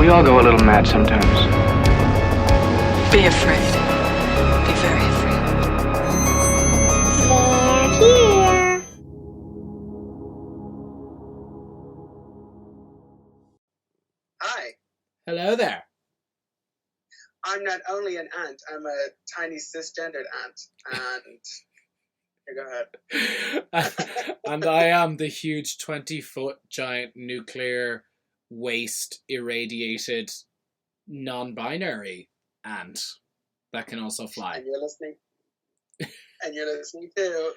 We all go a little mad sometimes. Be afraid. Be very afraid. They're here. Hi, Hello there. I'm not only an ant, I'm a tiny cisgendered ant. And here, go ahead. And I am the huge 20-foot giant nuclear waste irradiated non-binary ant that can also fly. And you're listening. And you're listening to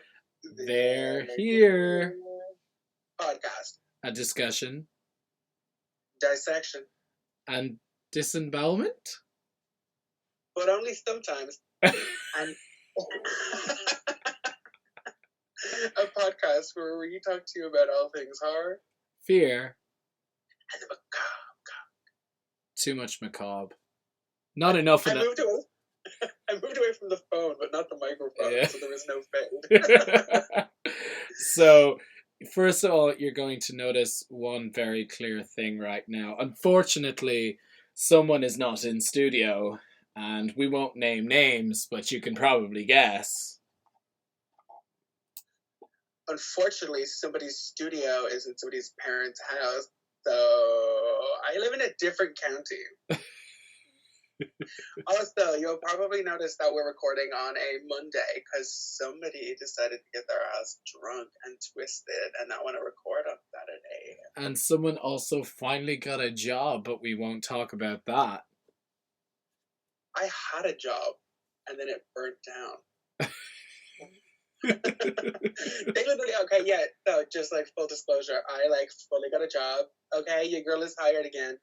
They're here. Podcast. A discussion Dissection. and disembowelment. But only sometimes. And a podcast where we talk to you about all things horror Fear. and the macabre. Too much macabre. Not enough I of moved away from the phone, but not the microphone, Yeah. so there was no fade. So, first of all, you're going to notice one very clear thing right now. Unfortunately, someone is not in studio, and we won't name names, but you can probably guess. Unfortunately, somebody's studio is in somebody's parents' house, so I live in a different county. Also, you'll probably notice that we're recording on a Monday because somebody decided to get their ass drunk and twisted and not want to record on Saturday. And someone also finally got a job, but we won't talk about that. I had a job, and then it burnt down. They literally, okay, yeah, so just like full disclosure, I like fully got a job. Okay, your girl is hired again.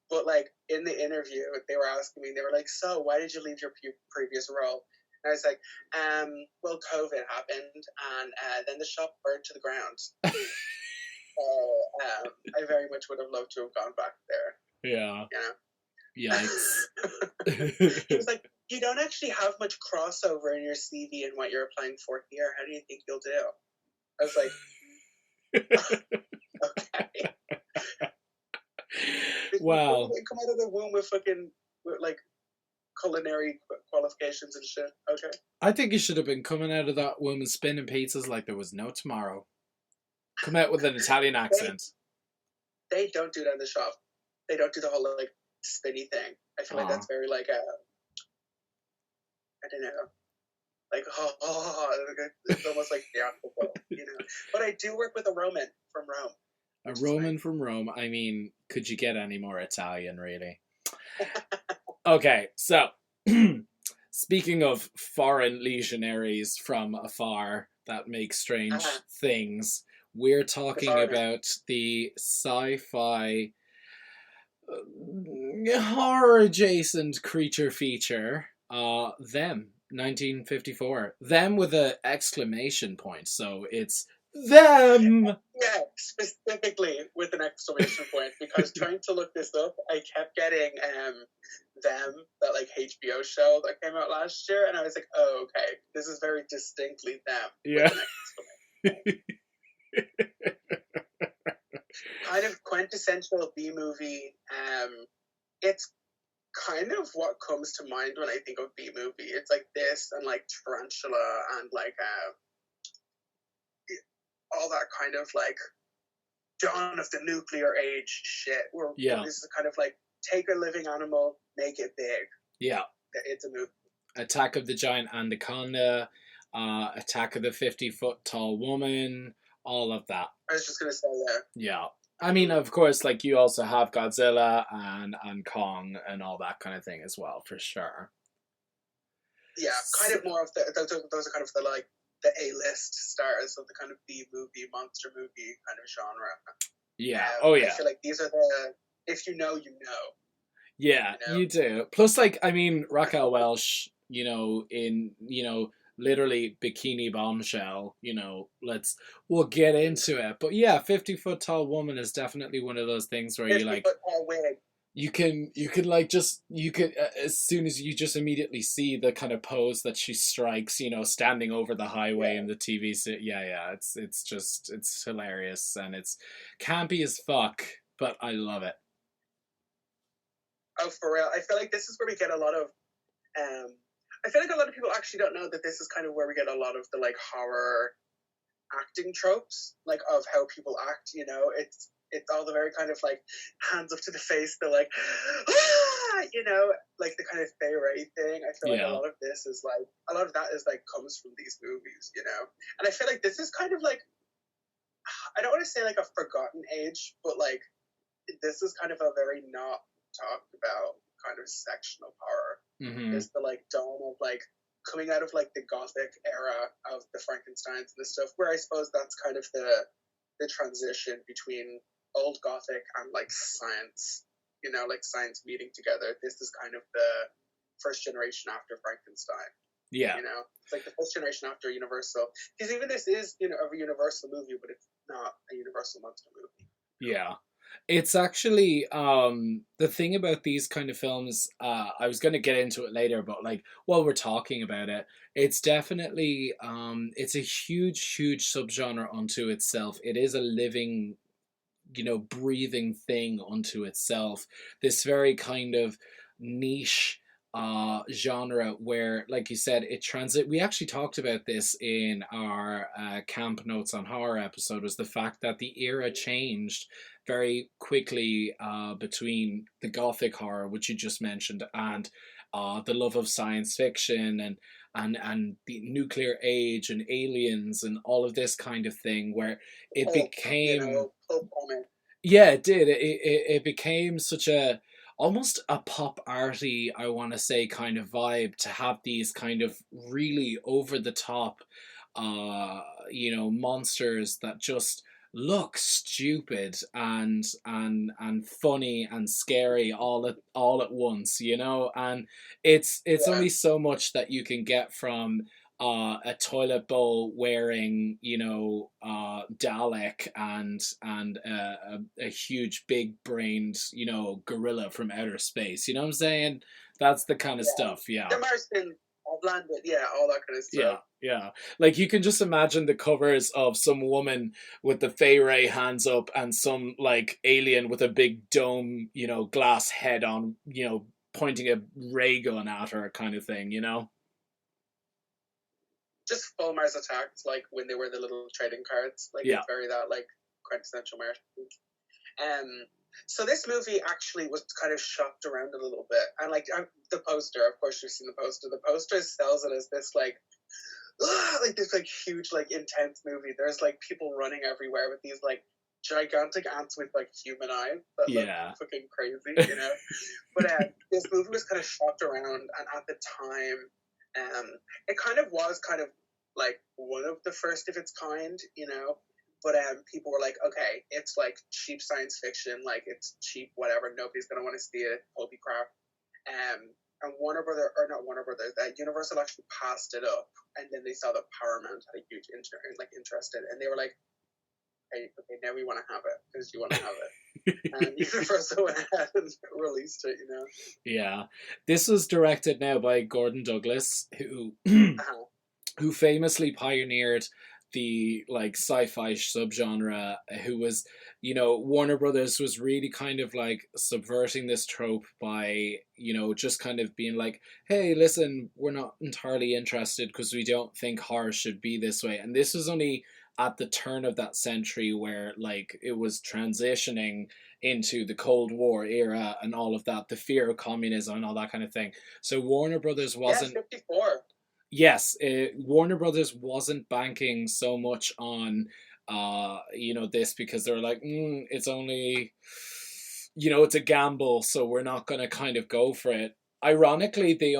But like in the interview, they were asking me, they were like, so why did you leave your previous role? And I was like, well, COVID happened, and then the shop burned to the ground. I very much would have loved to have gone back there. Yeah. You know? Yikes. He was like, you don't actually have much crossover in your CV and what you're applying for here. How do you think you'll do? I was like, okay. Wow. Come out of the womb with fucking like culinary qualifications and shit. Okay. I think you should have been coming out of that womb spinning pizzas like there was no tomorrow. Come out with an Italian accent. They don't do that in the shop. They don't do the whole like spinny thing. I feel like that's very like I don't know. Like it's almost like theatrical, you know. But I do work with a Roman from Rome. A Roman from Rome. I mean, could you get any more Italian, really? Okay, so speaking of foreign legionaries from afar that make strange things, we're talking about the sci-fi horror-adjacent creature feature, Them, 1954. Them with an exclamation point, so it's them! Yeah, specifically with an exclamation point, because trying to look this up, I kept getting Them, that like HBO show that came out last year, and I was like, oh, okay, this is very distinctly Them. Yeah. With an exclamation. Kind of quintessential B-movie. It's kind of what comes to mind when I think of B-movie. It's like this and like Tarantula and like all that kind of like dawn of the nuclear age shit. Where this is kind of like take a living animal, make it big. Yeah. It's a movie. Attack of the Giant Anaconda, Attack of the 50-foot Tall Woman, all of that. I was just going to say that. Yeah. I mean, of course, like you also have Godzilla and Kong and all that kind of thing as well, for sure. Yeah, kind of more of the, those are kind of the like, the A-list stars of the kind of B-movie, monster movie kind of genre. Yeah. I feel like these are the, if you know, you know. Yeah, you do. Plus, like, I mean, Raquel Welch, you know, in, you know, literally Bikini Bombshell, you know, we'll get into it. But yeah, 50-foot Tall Woman is definitely one of those things where you like, you can like just, you could, as soon as you just immediately see the kind of pose that she strikes, you know, standing over the highway in the TV set. Yeah, it's just, it's hilarious and it's campy as fuck, but I love it. Oh, for real. I feel like this is where we get a lot of I feel like a lot of people actually don't know that this is kind of where we get a lot of the like horror acting tropes, like of how people act, you know. It's all the very kind of like hands up to the face, the like you know, like the kind of Fey Ray thing. I feel like a lot of this is like a lot of that is like comes from these movies, you know. And I feel like this is kind of like, I don't want to say like a forgotten age, but like this is kind of a very not talked about kind of section of horror. Is the like dawn of like coming out of like the Gothic era of the Frankensteins and this stuff, where I suppose that's kind of the transition between old Gothic and like science, you know, like science meeting together. This is kind of the first generation after Frankenstein. Yeah. You know, it's like the first generation after Universal. Because even this is, you know, a Universal movie, but it's not a Universal monster movie. Yeah. It's actually the thing about these kind of films, I was going to get into it later, but like while we're talking about it, it's definitely it's a huge subgenre unto itself. It is a living, you know, breathing thing unto itself. This very kind of niche genre where, like you said, we actually talked about this in our camp notes on horror episode, was the fact that the era changed very quickly between the Gothic horror, which you just mentioned, and the love of science fiction and the nuclear age and aliens and all of this kind of thing, where it became, you know, yeah, it did. It became such a almost a pop arty, I want to say, kind of vibe to have these kind of really over the top, you know, monsters that just look stupid and funny and scary all at once, you know. And it's only so much that you can get from a toilet bowl wearing, you know, Dalek and a huge big brained, you know, gorilla from outer space. You know what I'm saying? That's the kind of stuff. Yeah. The Marston, Landed, yeah, all that kind of stuff. Yeah. Like you can just imagine the covers of some woman with the Fey Ray hands up and some like alien with a big dome, you know, glass head on, you know, pointing a ray gun at her kind of thing, you know? Just full Mars Attacks, like when they were the little trading cards, like it's very that like quintessential Mars. So this movie actually was kind of shopped around a little bit, and like the poster, of course you've seen the poster. The poster sells it as this like this like huge like intense movie. There's like people running everywhere with these like gigantic ants with like human eyes that look fucking crazy, you know. But this movie was kind of shopped around, and at the time, it kind of was kind of like one of the first of its kind, you know. But people were like, okay, it's like cheap science fiction, like it's cheap whatever, nobody's gonna want to see it, pulpy crap. And Universal actually passed it up, and then they saw that Paramount had a huge interest in it, and they were like, hey, okay, now we want to have it because you want to have it. And Universal went ahead and released it, you know. Yeah, this was directed now by Gordon Douglas, who who famously pioneered the like sci-fi subgenre, who was, you know, Warner Brothers was really kind of like subverting this trope by, you know, just kind of being like, hey, listen, we're not entirely interested because we don't think horror should be this way. And this was only at the turn of that century where like it was transitioning into the Cold War era and all of that, the fear of communism and all that kind of thing. So Warner Brothers wasn't... 54. Yes, Warner Brothers wasn't banking so much on, you know, this, because they were like, it's only, you know, it's a gamble, so we're not going to kind of go for it. Ironically, they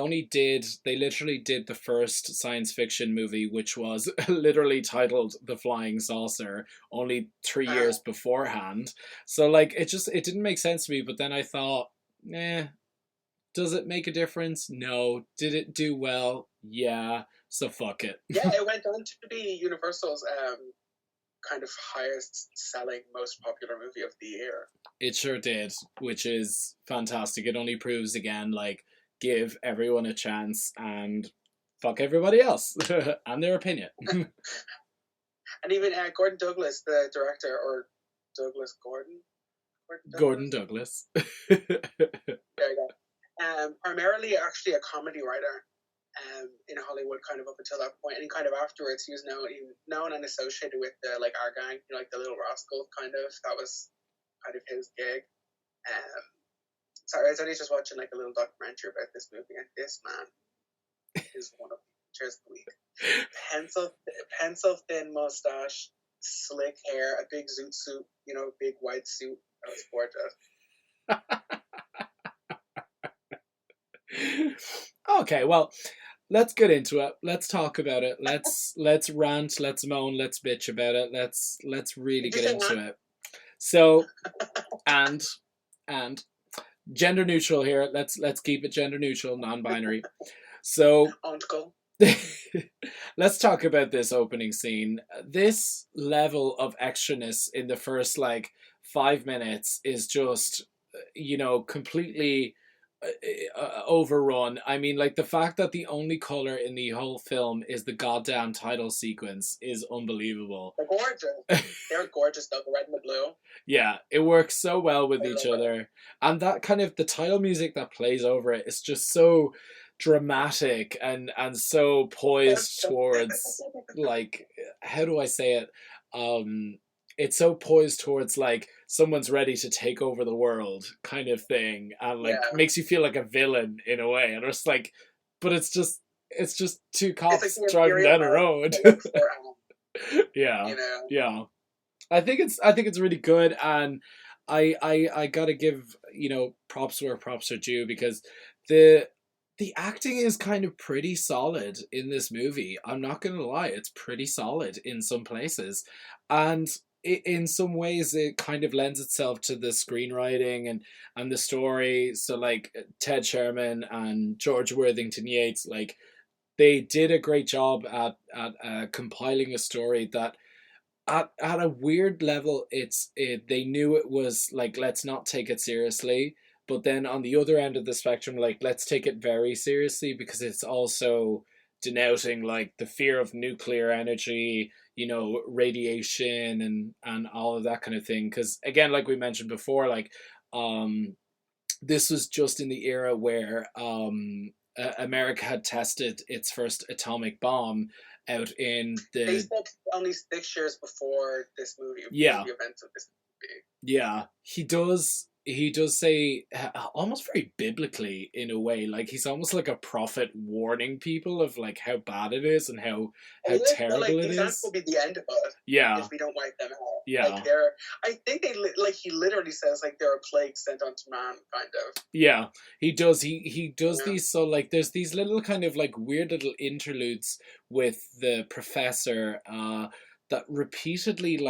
literally did the first science fiction movie, which was literally titled The Flying Saucer, only 3 years beforehand. So, like, it didn't make sense to me, but then I thought, does it make a difference? No. Did it do well? Yeah. So fuck it. Yeah, it went on to be Universal's kind of highest selling, most popular movie of the year. It sure did, which is fantastic. It only proves again, like, give everyone a chance and fuck everybody else and their opinion. And even Gordon Douglas, the director, or Douglas Gordon? Gordon Douglas. There you go. Primarily actually a comedy writer in Hollywood, kind of up until that point, and kind of afterwards he was known and associated with the like our gang, like the Little Rascals, kind of. That was kind of his gig. Sorry, I was only just watching like a little documentary about this movie, and this man is one of the features of the week. Pencil thin mustache, slick hair, a big zoot suit, big white suit. That was gorgeous. Okay, well, let's get into it. Let's talk about it. Let's rant, let's moan, let's bitch about it. Let's really get into it. So, and gender neutral here. Let's keep it gender neutral, non-binary. So, let's talk about this opening scene. This level of extraness in the first 5 minutes is just, completely overrun. I mean, the fact that the only color in the whole film is the goddamn title sequence is unbelievable. They're gorgeous. They're gorgeous though, the red and the blue. Yeah, it works so well with each other. And that kind of, the title music that plays over it is just so dramatic and so poised towards, how do I say it? It's so poised towards someone's ready to take over the world kind of thing, and makes you feel like a villain in a way. And it's but it's just two cops driving down a road. Yeah, yeah. I think it's really good, and I gotta give props where props are due, because the acting is kind of pretty solid in this movie. I'm not gonna lie, it's pretty solid in some places, and in some ways it kind of lends itself to the screenwriting and the story. So Ted Sherman and George Worthington Yates, they did a great job at compiling a story that at a weird level they knew it was let's not take it seriously, but then on the other end of the spectrum, let's take it very seriously, because it's also denoting the fear of nuclear energy, radiation and all of that kind of thing. Because again, we mentioned before, this was just in the era where America had tested its first atomic bomb out in the... They said only 6 years before this movie. Yeah. The events of this movie. Yeah. He does say, almost very biblically in a way, he's almost like a prophet warning people of how bad it is and how terrible it is. That will be the end of it. Yeah. If we don't wipe them out. Yeah. I think they he literally says they're a plague sent onto man, kind of. Yeah, he does. He does these. So there's these little kind of weird little interludes with the professor that repeatedly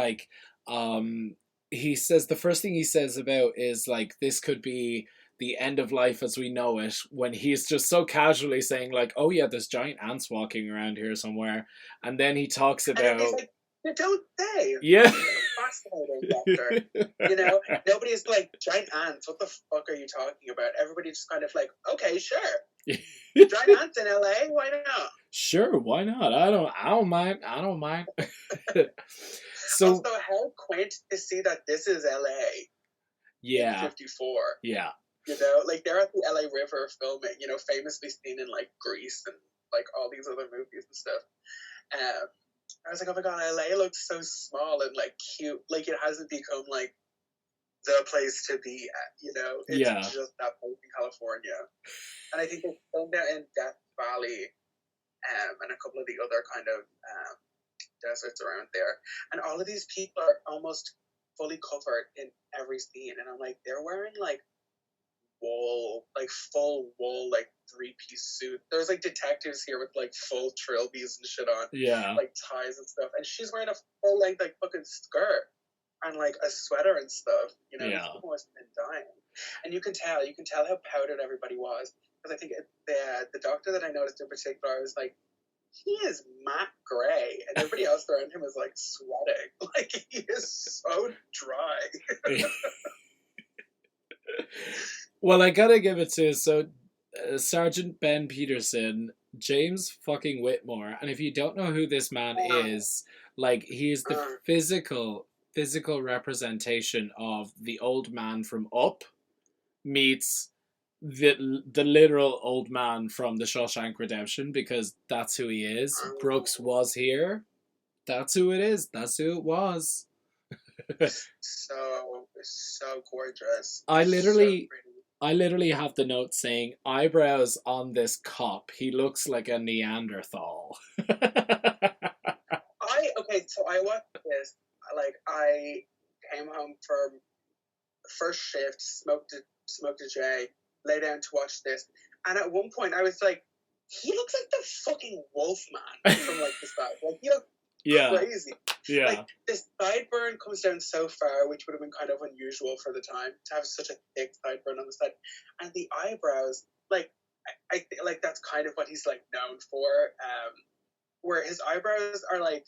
he says, the first thing he says about is this could be the end of life as we know it, when he's just so casually saying oh yeah, there's giant ants walking around here somewhere, and then he talks about, you don't say. Yeah. Fascinating, Doctor. Nobody's giant ants, what the fuck are you talking about? Everybody's just kind of okay, sure. Giant ants in LA, why not? Sure, why not? I don't mind. So, also, how quaint to see that this is LA. Yeah. In 54. Yeah. They're at the LA River filming, famously seen in Grease and all these other movies and stuff. I was oh my god, LA looks so small and cute. It hasn't become the place to be at, It's just that place in California. And I think they filmed out in Death Valley and a couple of the other kind of deserts around there, and all of these people are almost fully covered in every scene, and I'm they're wearing wool, full wool, 3-piece suit. There's detectives here with full trilbies and shit on, ties and stuff, and she's wearing a full length fucking skirt and a sweater and stuff. These people must have been dying, and you can tell how powdered everybody was, because I think the doctor that I noticed in particular, I was he is matte gray, and everybody else around him is sweating. He is so dry. Well, I gotta give it to Sergeant Ben Peterson, James fucking Whitmore, and if you don't know who this man is, he is the physical representation of the old man from Up meets the literal old man from the Shawshank Redemption, because that's who he is. Brooks was here. That's who it is. That's who it was. so gorgeous. I literally have the note saying, eyebrows on this cop. He looks like a Neanderthal. So I watched this. Like, I came home from first shift, smoked a J, lay down to watch this, and at one point I was like, he looks like the fucking Wolfman from like the side. Like, he looks crazy. Yeah. Like, this sideburn comes down so far, which would have been kind of unusual for the time to have such a thick sideburn on the side, and the eyebrows. Like, I think like that's kind of what he's like known for. Where his eyebrows are like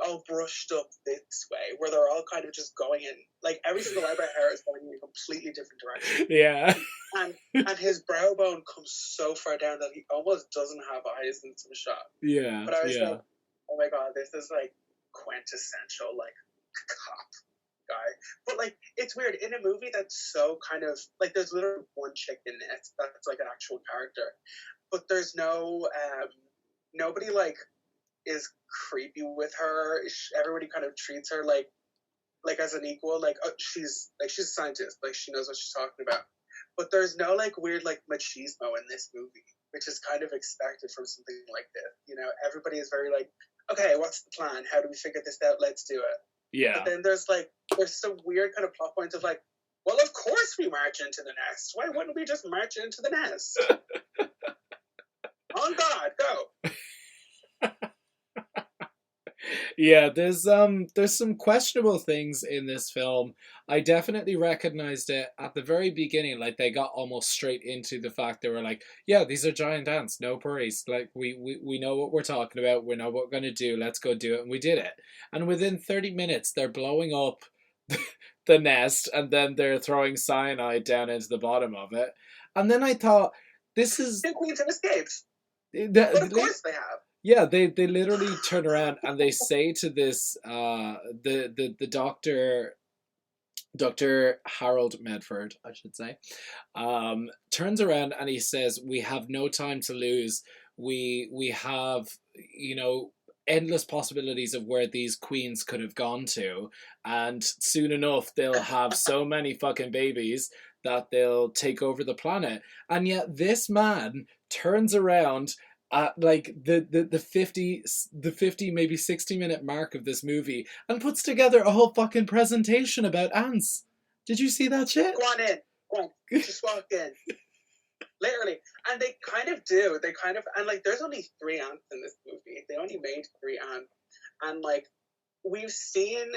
all brushed up this way, where they're all kind of just going in, like every single eyebrow hair is going in a completely different direction. Yeah. And his brow bone comes so far down that he almost doesn't have eyes in some shot. Yeah. But I was like, oh my god, this is like quintessential like cop guy. But like, it's weird in a movie that's so kind of like, there's literally one chick in it that's like an actual character, but there's no nobody like is creepy with her. Everybody kind of treats her like as an equal. Like, oh, she's a scientist. Like, she knows what she's talking about. But there's no like weird like machismo in this movie, which is kind of expected from something like this. You know, everybody is very like, okay, what's the plan? How do we figure this out? Let's do it. Yeah. But then there's some weird kind of plot points of like, well, of course we march into the nest. Why wouldn't we just march into the nest? On God, go. Yeah, there's some questionable things in this film. I definitely recognized it at the very beginning. Like, they got almost straight into the fact they were like, yeah, these are giant ants, no worries. Like, we know what we're talking about. We know what we're going to do. Let's go do it. And we did it. And within 30 minutes, they're blowing up the nest, and then they're throwing cyanide down into the bottom of it. And then I thought, this is... The Queens have escaped. But of course they have. Yeah, they literally turn around and they say to this the doctor, Dr. Harold Medford, I should say, turns around and he says, we have no time to lose. We have, you know, endless possibilities of where these queens could have gone to, and soon enough they'll have so many fucking babies that they'll take over the planet. And yet this man turns around at like the 50 maybe 60-minute mark of this movie and puts together a whole fucking presentation about ants. Did you see that shit? Go on, just walk in. Literally. And they kind of do. And like, there's only 3 ants in this movie. They only made 3 ants. And like, we've seen,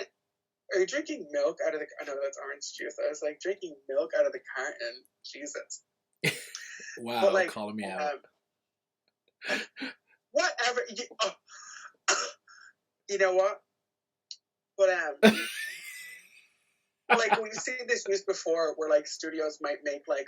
are you drinking milk out of the, I know that's orange juice. I was like, drinking milk out of the carton. Jesus. Wow, but like, calling me out. Whatever. You know what? But like, we've seen this used before, where like studios might make like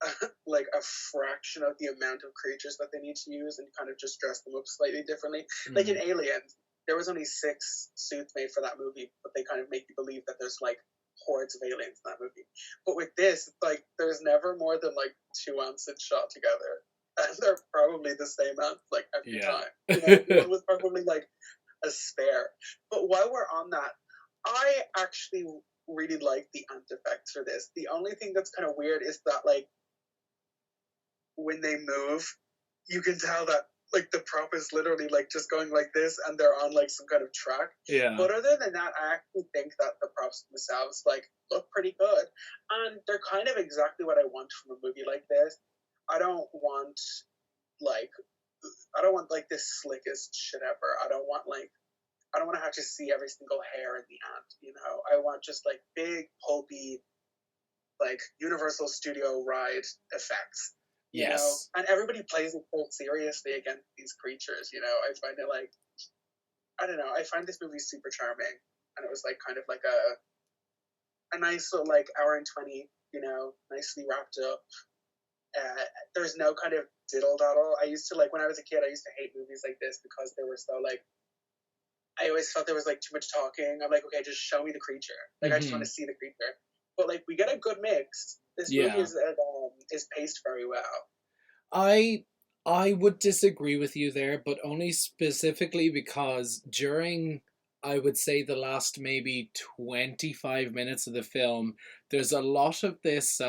a fraction of the amount of creatures that they need to use and kind of just dress them up slightly differently. Like in Aliens, there was only 6 suits made for that movie, but they kind of make you believe that there's like hordes of aliens in that movie. But with this, like, there's never more than like 2 ants shot together. And they're probably the same ants like every time. You know, one was probably like a spare. But while we're on that, I actually really like the ant effects for this. The only thing that's kind of weird is that like when they move, you can tell that like the prop is literally like just going like this, and they're on like some kind of track. Yeah. But other than that, I actually think that the props themselves like look pretty good, and they're kind of exactly what I want from a movie like this. I don't want like this slickest shit ever. I don't want to have to see every single hair in the ant, you know. I want just like big, pulpy, like Universal Studio ride effects. You know? And everybody plays it so seriously against these creatures, you know. I find it like, I don't know, I find this movie super charming, and it was like kind of like a nice little like hour and 20, you know, nicely wrapped up. There's no kind of diddle-daddle. I used to, like, when I was a kid, I used to hate movies like this because they were so, like, I always felt there was, like, too much talking. I'm like, okay, just show me the creature. Like, I just want to see the creature. But, like, we get a good mix This movie is paced very well. I would disagree with you there, but only specifically because during, I would say, the last maybe 25 minutes of the film, there's a lot of this.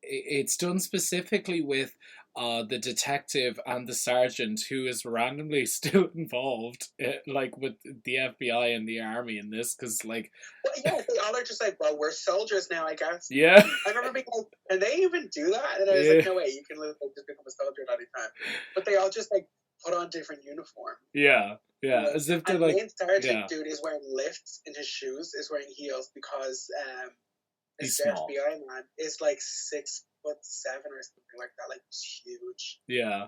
It's done specifically with the detective and the sergeant, who is randomly still involved, like with the FBI and the army in this, because like, well, yeah, they all are just like, well, we're soldiers now, I guess. yeah. I remember being like, can they even do that? And I was like, no way, you can just become a soldier at any time. But they all just like put on different uniforms. Yeah, You know? as if they're and like, the main sergeant dude is wearing lifts in his shoes, is wearing heels because this FBI man is like 6'7" or something like that, like huge. Yeah.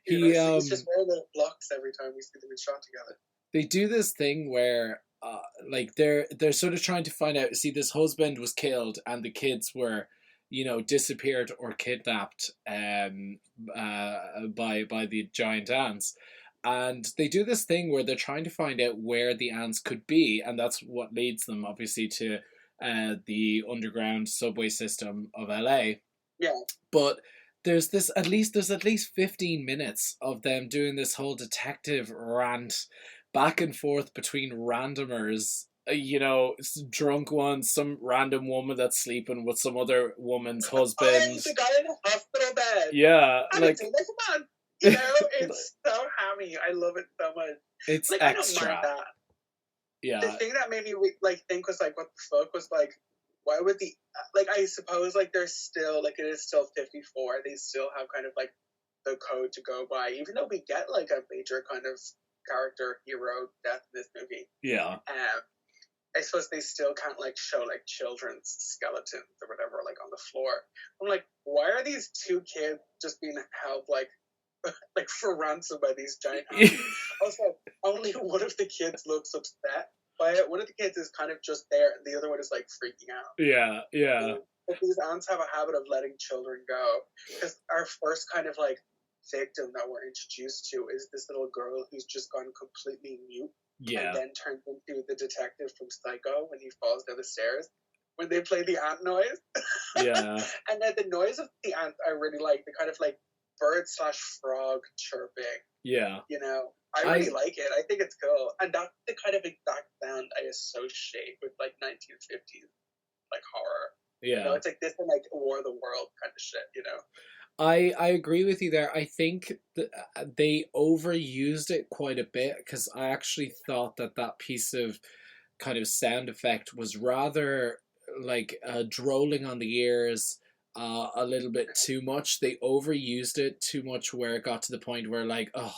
He's just wearing little blocks every time we see them in shot together. They do this thing where like they're sort of trying to find out, see, this husband was killed and the kids were, you know, disappeared or kidnapped by the giant ants. And they do this thing where they're trying to find out where the ants could be, and that's what leads them obviously to the underground subway system of LA. Yeah. But there's at least 15 minutes of them doing this whole detective rant back and forth between randomers, you know, drunk ones, some random woman that's sleeping with some other woman's husband. Oh, the guy in the hospital bed. Yeah, I like, come on. You know, it's so hammy. I love it so much. It's like, extra. I don't mind that. Yeah. The thing that made me like think was like, what the fuck was like, why would the like, I suppose like there's still like, it is still 54. They still have kind of like the code to go by, even though we get like a major kind of character hero death in this movie. Yeah. I suppose they still can't like show like children's skeletons or whatever like on the floor. I'm like, why are these two kids just being held like for ransom by these giant ants? Also, only one of the kids looks upset by it. One of the kids is kind of just there, and the other one is like freaking out. Yeah. But these ants have a habit of letting children go. Because our first kind of like victim that we're introduced to is this little girl who's just gone completely mute. Yeah. And then turns into the detective from Psycho when he falls down the stairs. When they play the ant noise. Yeah. And then the noise of the ants I really like. The kind of like bird/frog chirping. Yeah. You know, I really like it. I think it's cool. And that's the kind of exact sound I associate with like 1950s like horror. Yeah. You know, it's like this and like War of the World kind of shit, you know. I agree with you there. I think that they overused it quite a bit, because I actually thought that piece of kind of sound effect was rather like drolling on the ears a little bit too much. They overused it too much, where it got to the point where like, oh,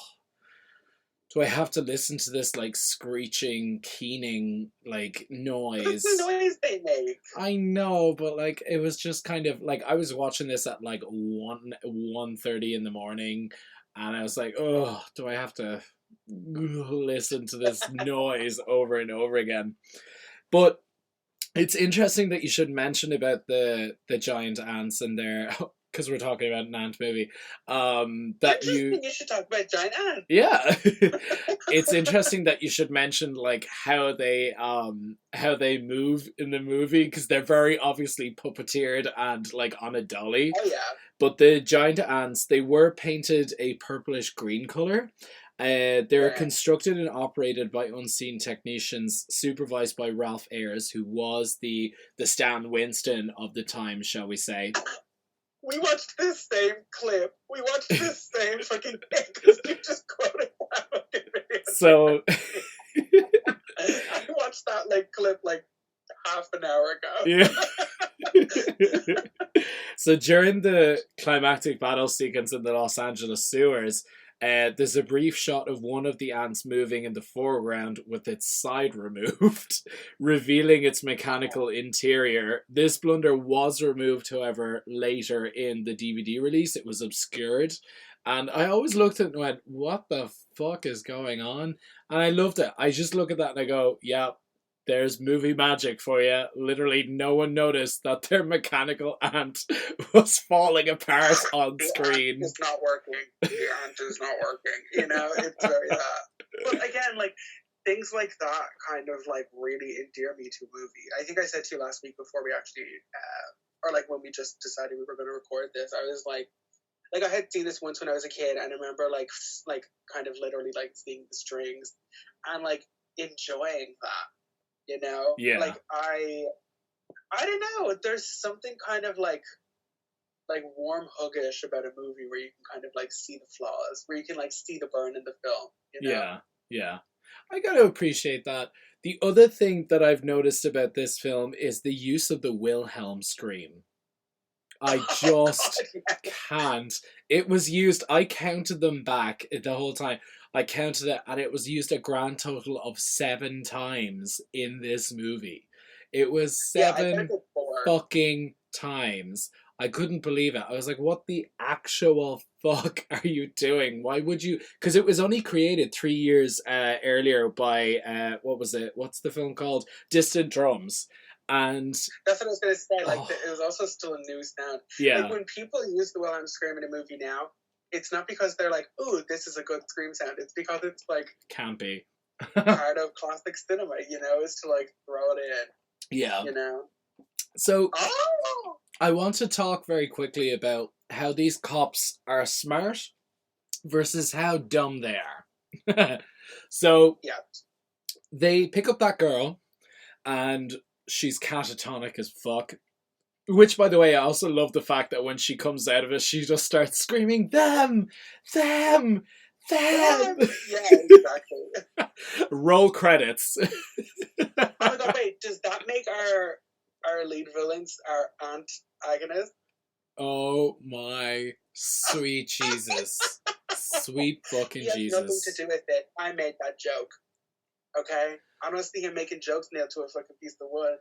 do I have to listen to this like screeching, keening like noise? That's the noise they make. I know, but like it was just kind of like, I was watching this at like 1:30 in the morning, and I was like, oh, do I have to listen to this noise over and over again? But it's interesting that you should mention about the giant ants and their, because we're talking about an ant movie. That you should talk about giant ants. Yeah. It's interesting that you should mention like how they move in the movie, because they're very obviously puppeteered and like on a dolly. Oh yeah. But the giant ants, they were painted a purplish green color. They're constructed and operated by unseen technicians, supervised by Ralph Ayres, who was the Stan Winston of the time, shall we say. We watched this same clip. We watched this same fucking thing, because you just quoted that fucking video. So I watched that like clip like half an hour ago. Yeah. So during the climactic battle sequence in the Los Angeles sewers, there's a brief shot of one of the ants moving in the foreground with its side removed, revealing its mechanical interior. This blunder was removed, however, later in the DVD release. It was obscured. And I always looked at it and went, what the fuck is going on? And I loved it. I just look at that and I go, yeah, there's movie magic for you. Literally, no one noticed that their mechanical ant was falling apart on screen. It's not working. The ant is not working. You know, it's very that. But again, like, things like that kind of, like, really endear me to a movie. I think I said to you last week before we actually or like when we just decided we were going to record this, I was like I had seen this once when I was a kid, and I remember like kind of literally like seeing the strings and like enjoying that, you know? Yeah. Like I don't know. There's something kind of like warm huggish about a movie where you can kind of like see the flaws, where you can like see the burn in the film, you know? Yeah. I gotta appreciate that. The other thing that I've noticed about this film is the use of the Wilhelm scream. I just can't. It was used, I counted them back the whole time. I counted it, and it was used a grand total of 7 times in this movie. It was 7 fucking times. I couldn't believe it. I was like, what the actual fuck are you doing? Why would you? Because it was only created 3 years earlier by, what was it? What's the film called? Distant Drums. And that's what I was going to say. Like, it was also still a new sound. Yeah. Like, when people use the Wilhelm scream in a movie now, it's not because they're like, ooh, this is a good scream sound. It's because it's like campy. part of classic cinema, you know, is to like throw it in. Yeah. You know? So, I want to talk very quickly about how these cops are smart versus how dumb they are. So, yeah. They pick up that girl, and she's catatonic as fuck. Which, by the way, I also love the fact that when she comes out of it, she just starts screaming, them! Them! Them! Yeah, exactly. Roll credits. Oh my god, wait, does that make our lead villains our antagonists? Oh my sweet Jesus. Sweet fucking Jesus. He has nothing to do with it. I made that joke. Okay? I don't see him making jokes nailed to a fucking piece of wood.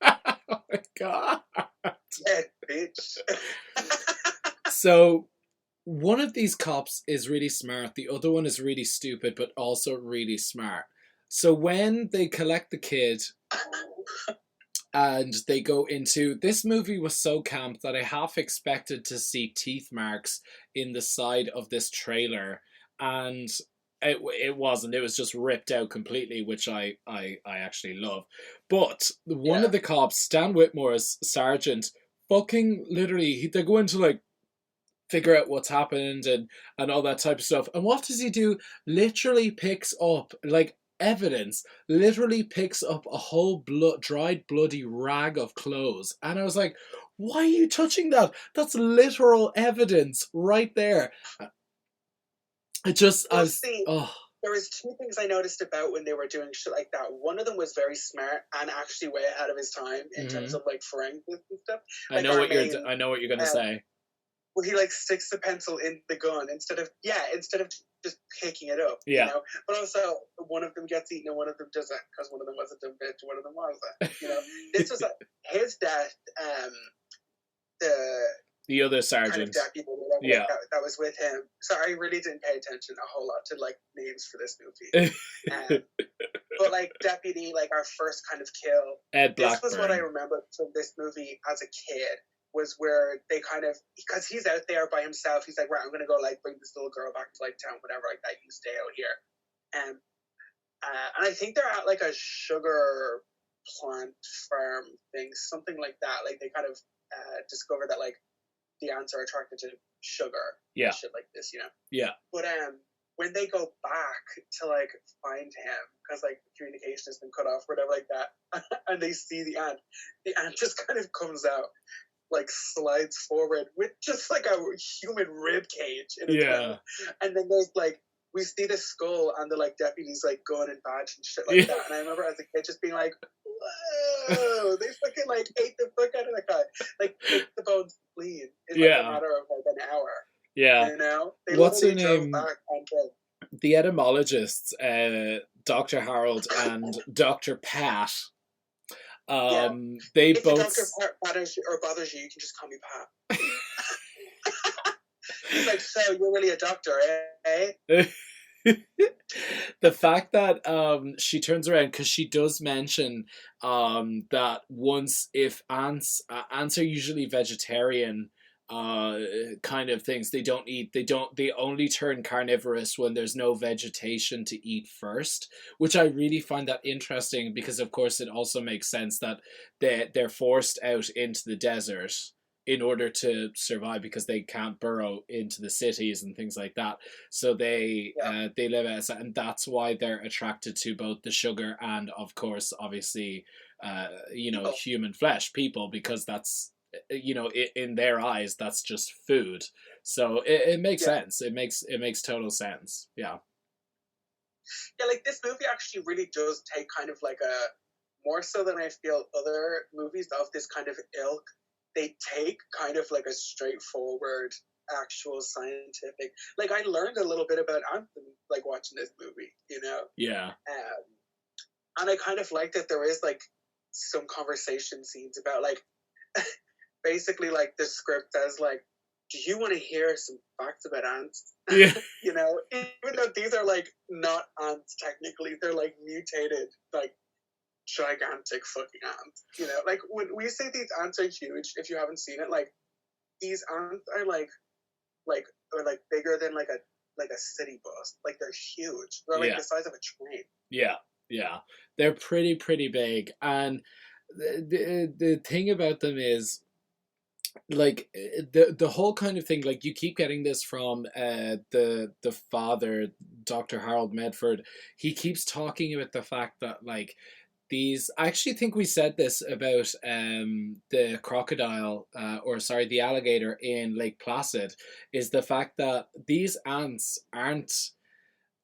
Oh my god. Yeah, bitch. So, one of these cops is really smart. The other one is really stupid, but also really smart. So when they collect the kid and they go into... This movie was so camp that I half expected to see teeth marks in the side of this trailer. And it wasn't. It was just ripped out completely, which I actually love. But one of the cops, Stan Whitmore's sergeant, fucking literally, they're going to like figure out what's happened and all that type of stuff. And what does he do? Literally picks up like evidence, literally picks up a whole dried bloody rag of clothes. And I was like, why are you touching that? That's literal evidence right there. It just, there was 2 things I noticed about when they were doing shit like that. One of them was very smart and actually way ahead of his time in terms of like forensics and stuff. Like I know what you're gonna say. Where he like sticks the pencil in the gun instead of just picking it up. Yeah. You know? But also one of them gets eaten and one of them doesn't, because one of them was a dumb bitch, one of them wasn't. You know, this was his death. The other sergeant. Kind of deputy, that was with him. So I really didn't pay attention a whole lot to like names for this movie. But like deputy, like our first kind of kill. Ed Blackburn. This was what I remember from this movie as a kid. Was where they kind of, because he's out there by himself, he's like, right, I'm gonna go like bring this little girl back to like town, whatever, like that. You stay out here, and I think they're at like a sugar plant farm thing, something like that. Like they kind of discover that like the ants are attracted to sugar, and shit like this, you know. Yeah. But when they go back to like find him, because like communication has been cut off, whatever, like that, and they see the ant just kind of comes out. Like slides forward with just like a human rib cage in its mouth. And then there's like we see the skull and the like deputies like gun and badge and shit like that. And I remember as a kid just being like, whoa, they fucking like ate the fuck out of that guy. Like the bones clean in like a matter of like an hour. Yeah. You know? They What's her drove name? Back and the etymologists, Dr. Harold and Dr. Pat. They if both. If Dr. Pat bothers you, you can just call me Pat. He's like, so you're really a doctor, eh? The fact that she turns around, because she does mention that once if ants are usually vegetarian kind of things. They only turn carnivorous when there's no vegetation to eat first, which I really find that interesting, because of course it also makes sense that they're forced out into the desert in order to survive, because they can't burrow into the cities and things like that. So they live outside, and that's why they're attracted to both the sugar and, of course, obviously, human flesh, people, because that's, in their eyes, that's just food. So it makes sense. It makes total sense. Yeah. Yeah, like this movie actually really does take kind of like a, more so than I feel other movies of this kind of ilk, they take kind of like a straightforward, actual scientific. Like I learned a little bit about Anthem, like watching this movie, Yeah. And I kind of like that there is like some conversation scenes about like, basically like the script says like, do you want to hear some facts about ants? Yeah. Even though these are like not ants technically, they're like mutated, like gigantic fucking ants. Like when we say these ants are huge, if you haven't seen it, like these ants are like bigger than like a city bus. Like they're huge. They're like the size of a train. Yeah. They're pretty big, and the thing about them is, like, the whole kind of thing, like, you keep getting this from the father, Dr. Harold Medford. He keeps talking about the fact that, like, these, I actually think we said this about the crocodile, the alligator in Lake Placid, is the fact that these ants aren't,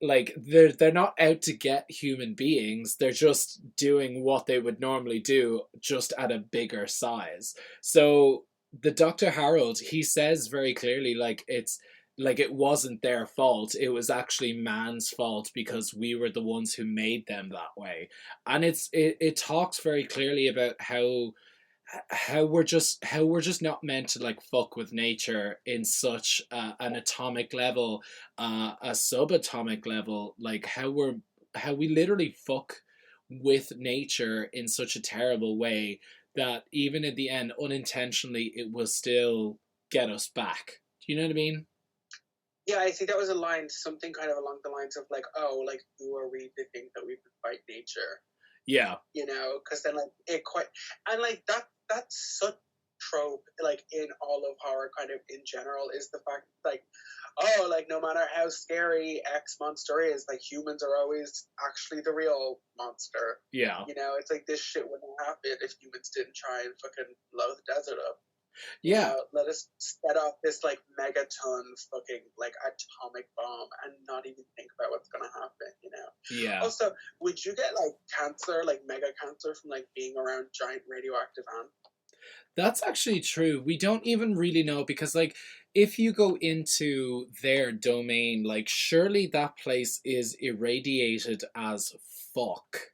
like, they're not out to get human beings. They're just doing what they would normally do, just at a bigger size. So the Dr. Harold, he says very clearly, like, it's like it wasn't their fault. It was actually man's fault, because we were the ones who made them that way. And it talks very clearly about how we're just not meant to, like, fuck with nature in such an atomic level, a subatomic level, like how we literally fuck with nature in such a terrible way that even at the end, unintentionally, it will still get us back. Do you know what I mean? Yeah, I think that was a line, something kind of along the lines of like, oh, like, who are we to think that we can fight nature? Yeah. Because then, like, it quite, and like that's such trope, like, in all of horror kind of in general, is the fact, like, oh, like, no matter how scary X monster is, like, humans are always actually the real monster. Yeah. It's like, this shit wouldn't happen if humans didn't try and fucking blow the desert up. Yeah. Let us set off this like megaton fucking like atomic bomb and not even think about what's gonna happen. Yeah. Also, would you get like cancer, like mega cancer, from like being around giant radioactive ants? That's actually true. We don't even really know, because, like, if you go into their domain, like, surely that place is irradiated as fuck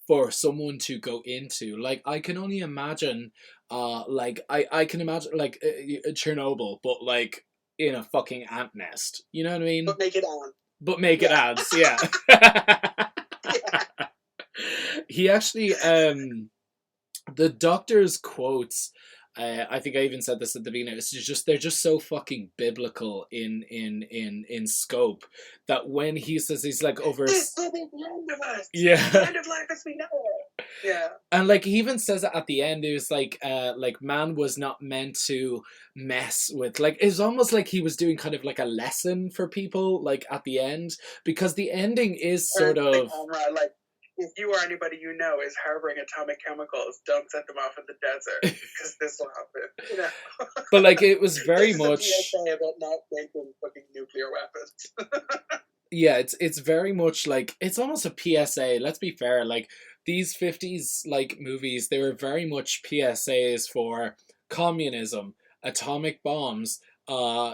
for someone to go into. Like, I can only imagine, I can imagine, like, Chernobyl, but, like, in a fucking ant nest. You know what I mean? But make it on. But make it ants, yeah. He actually, the doctor's quotes, I think I even said this at the beginning, it's just, they're just so fucking biblical in scope, that when he says, he's like, over, this will be the end of us. Yeah, the end of life as we know it. Yeah. And, like, he even says it at the end. It was like man was not meant to mess with, like, it's almost like he was doing kind of like a lesson for people, like, at the end, because the ending is sort of like, if you or anybody you know is harboring atomic chemicals, don't set them off in the desert, because this will happen. But, like, it was very much a PSA about not making fucking nuclear weapons. Yeah, it's very much like, it's almost a PSA. Let's be fair. Like, these 50s, like, movies, they were very much PSAs for communism, atomic bombs,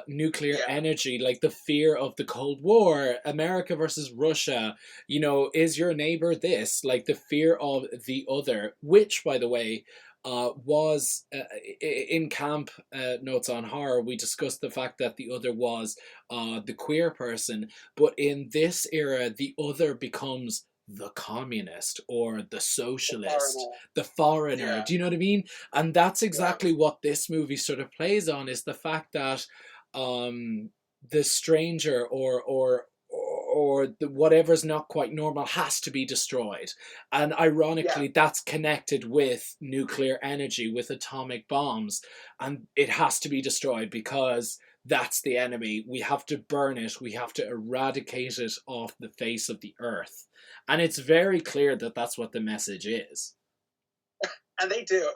nuclear energy, like the fear of the Cold War, America versus Russia, is your neighbor this, like the fear of the other, which, by the way, was in camp notes on horror, we discussed the fact that the other was the queer person, but in this era, the other becomes the communist or the socialist, Foreigner. the foreigner. Yeah. Do you know what I mean? And that's exactly what this movie sort of plays on, is the fact that the stranger or the whatever's not quite normal has to be destroyed. And ironically, that's connected with nuclear energy, with atomic bombs. And it has to be destroyed because that's the enemy. We have to burn it. We have to eradicate it off the face of the earth. And it's very clear that that's what the message is. And they do.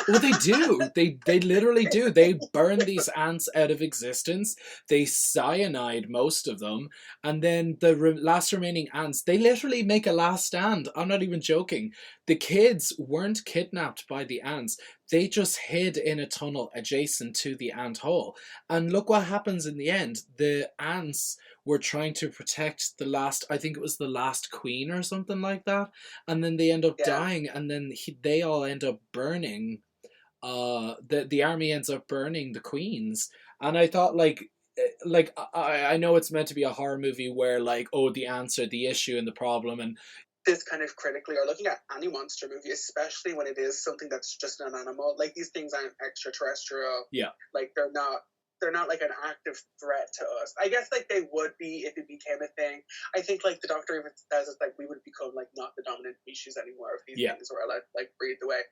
Well, they do. They literally do. They burn these ants out of existence. They cyanide most of them. And then the last remaining ants, they literally make a last stand. I'm not even joking. The kids weren't kidnapped by the ants. They just hid in a tunnel adjacent to the ant hole. And look what happens in the end. The ants were trying to protect the last, I think it was the last queen or something like that. And then they end up dying, and then they all end up burning. The army ends up burning the queens. And I thought, I know it's meant to be a horror movie where, like, oh, the ants are the issue and the problem, and this kind of critically, or looking at any monster movie, especially when it is something that's just an animal. Like, these things aren't extraterrestrial. Yeah. Like, they're not like an active threat to us. I guess like they would be if it became a thing. I think like the Doctor even says it's like we would become like not the dominant species anymore if these things were allowed to like breathe away.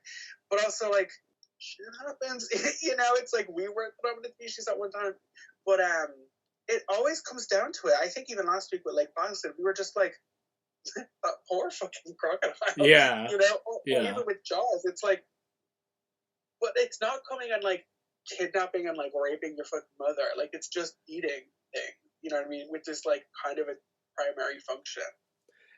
But also like shit happens. You know, it's like we were the dominant species at one time. But it always comes down to it. I think even last week with Lake Placid, we were just like that poor fucking crocodile. Yeah. You know, or even with Jaws, it's like, but it's not coming on like kidnapping and like raping your fucking mother. Like, it's just eating thing, you know what I mean, which is like kind of a primary function.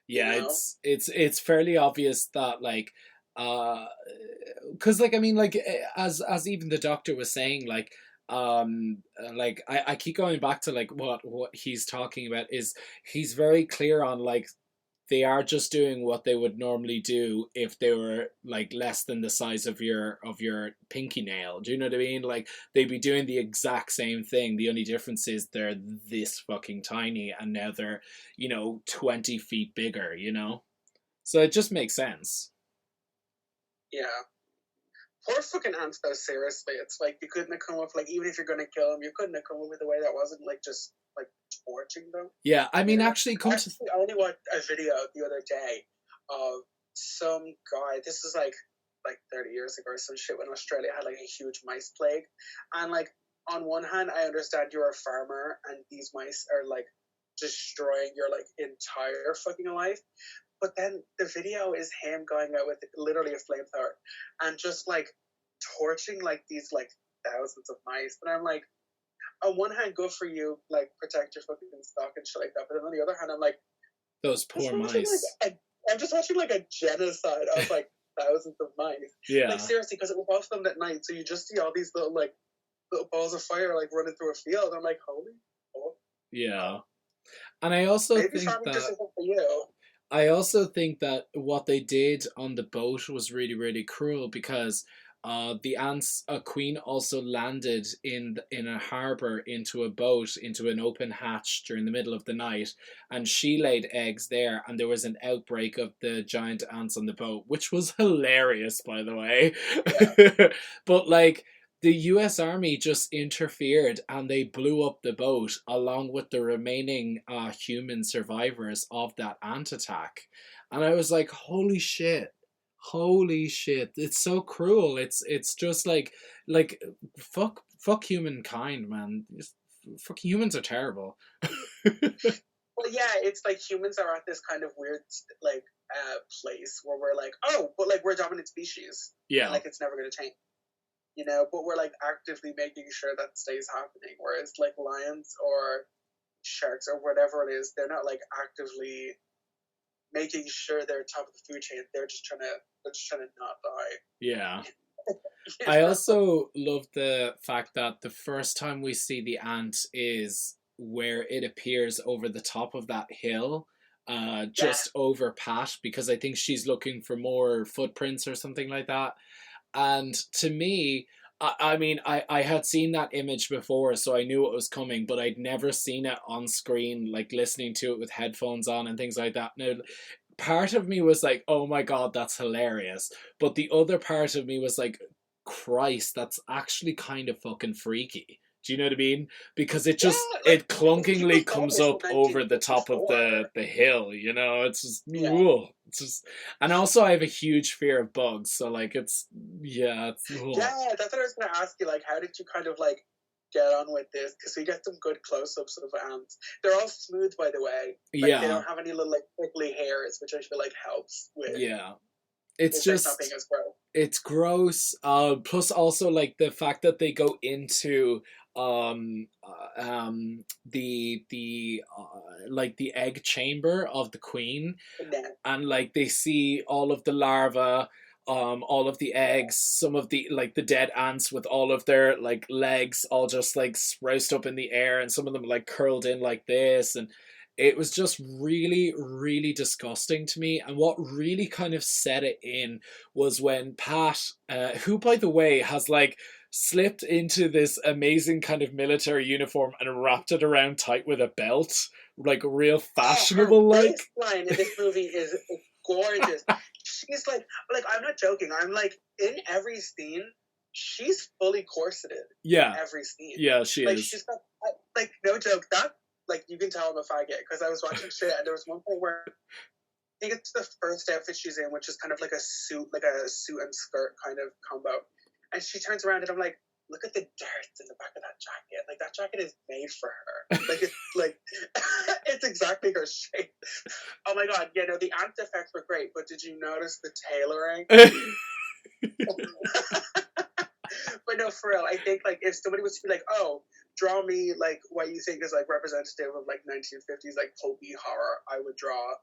Yeah, you know? it's fairly obvious that like because like I mean like as even the Doctor was saying, like I keep going back to like what he's talking about is he's very clear on like they are just doing what they would normally do if they were like less than the size of your pinky nail. Do you know what I mean? Like they'd be doing the exact same thing. The only difference is they're this fucking tiny and now they're, 20 feet bigger, So it just makes sense. Yeah. Poor fucking ants though, seriously. It's like you couldn't have come up, like, even if you're gonna kill them, you couldn't have come up with a way that wasn't like just like torching them. Yeah, I mean, I only watched a video the other day of some guy. This is like 30 years ago or some shit, when Australia had like a huge mice plague, and like on one hand, I understand you're a farmer and these mice are like destroying your like entire fucking life. But then the video is him going out with literally a flamethrower and just like torching like these like thousands of mice. And I'm like, on one hand, good for you, like protect your fucking stock and shit like that. But then on the other hand, I'm like, those poor mice. I'm just watching like a genocide of like thousands of mice. Yeah. Like seriously, because it was off them at night, so you just see all these little balls of fire like running through a field. I'm like, holy fuck. Yeah. And I also maybe think farming just isn't for you. I also think that what they did on the boat was really, really cruel because the ants, a queen also landed in a harbour into a boat, into an open hatch during the middle of the night, and she laid eggs there, and there was an outbreak of the giant ants on the boat, which was hilarious, by the way. Yeah. But like, the US Army just interfered and they blew up the boat along with the remaining human survivors of that ant attack. And I was like, holy shit. It's so cruel. It's just like fuck humankind, man. Fucking humans are terrible. Well, yeah, it's like humans are at this kind of weird like place where we're like, oh, but like we're a dominant species. Yeah. And, like it's never going to change. But we're like actively making sure that stays happening. Whereas like lions or sharks or whatever it is, they're not like actively making sure they're top of the food chain. They're just trying to not die. Yeah. I also love the fact that the first time we see the ant is where it appears over the top of that hill. Just over Pat, because I think she's looking for more footprints or something like that. And to me, I mean, I had seen that image before, so I knew it was coming, but I'd never seen it on screen, like listening to it with headphones on and things like that. Now, part of me was like, oh my god, that's hilarious. But the other part of me was like, Christ, that's actually kind of fucking freaky. Do you know what I mean? Because it just like, it clunkingly comes up in over the top of 1954. the hill, you know? It's just Yeah. ugh. It's just, and also I have a huge fear of bugs, so like it's Yeah, that's what I was gonna ask you, like how did you kind of like get on with this? Because we get some good close-ups of ants. They're all smooth, by the way. Like, yeah. they don't have any little like prickly hairs, which I feel like helps with It's just not being as gross. It's gross. Plus also like the fact that they go into the like the egg chamber of the queen, and like they see all of the larvae, all of the eggs, some of the like the dead ants with all of their like legs all just like sprouted up in the air, and some of them like curled in like this, and it was just really, really disgusting to me. And what really kind of set it in was when Pat, who by the way has like slipped into this amazing kind of military uniform and wrapped it around tight with a belt, like real fashionable. Her like baseline in this movie is gorgeous. She's like I'm not joking. I'm like, in every scene, she's fully corseted. Yeah. In every scene. Yeah, she like, is. She's got, like, no joke. That, like, you can tell I'm a faggot, because I was watching shit, and there was one point where I think it's the first outfit she's in, which is kind of like a suit and skirt kind of combo. And she turns around, and I'm like, look at the dirt in the back of that jacket. Like, that jacket is made for her. Like, it's like, it's exactly her shape. Oh my god, yeah, no, the ant effects were great, but did you notice the tailoring? But no, for real, I think, like, if somebody was to be like, oh, draw me, like, what you think is, like, representative of, like, 1950s, like, pulpy horror, I would draw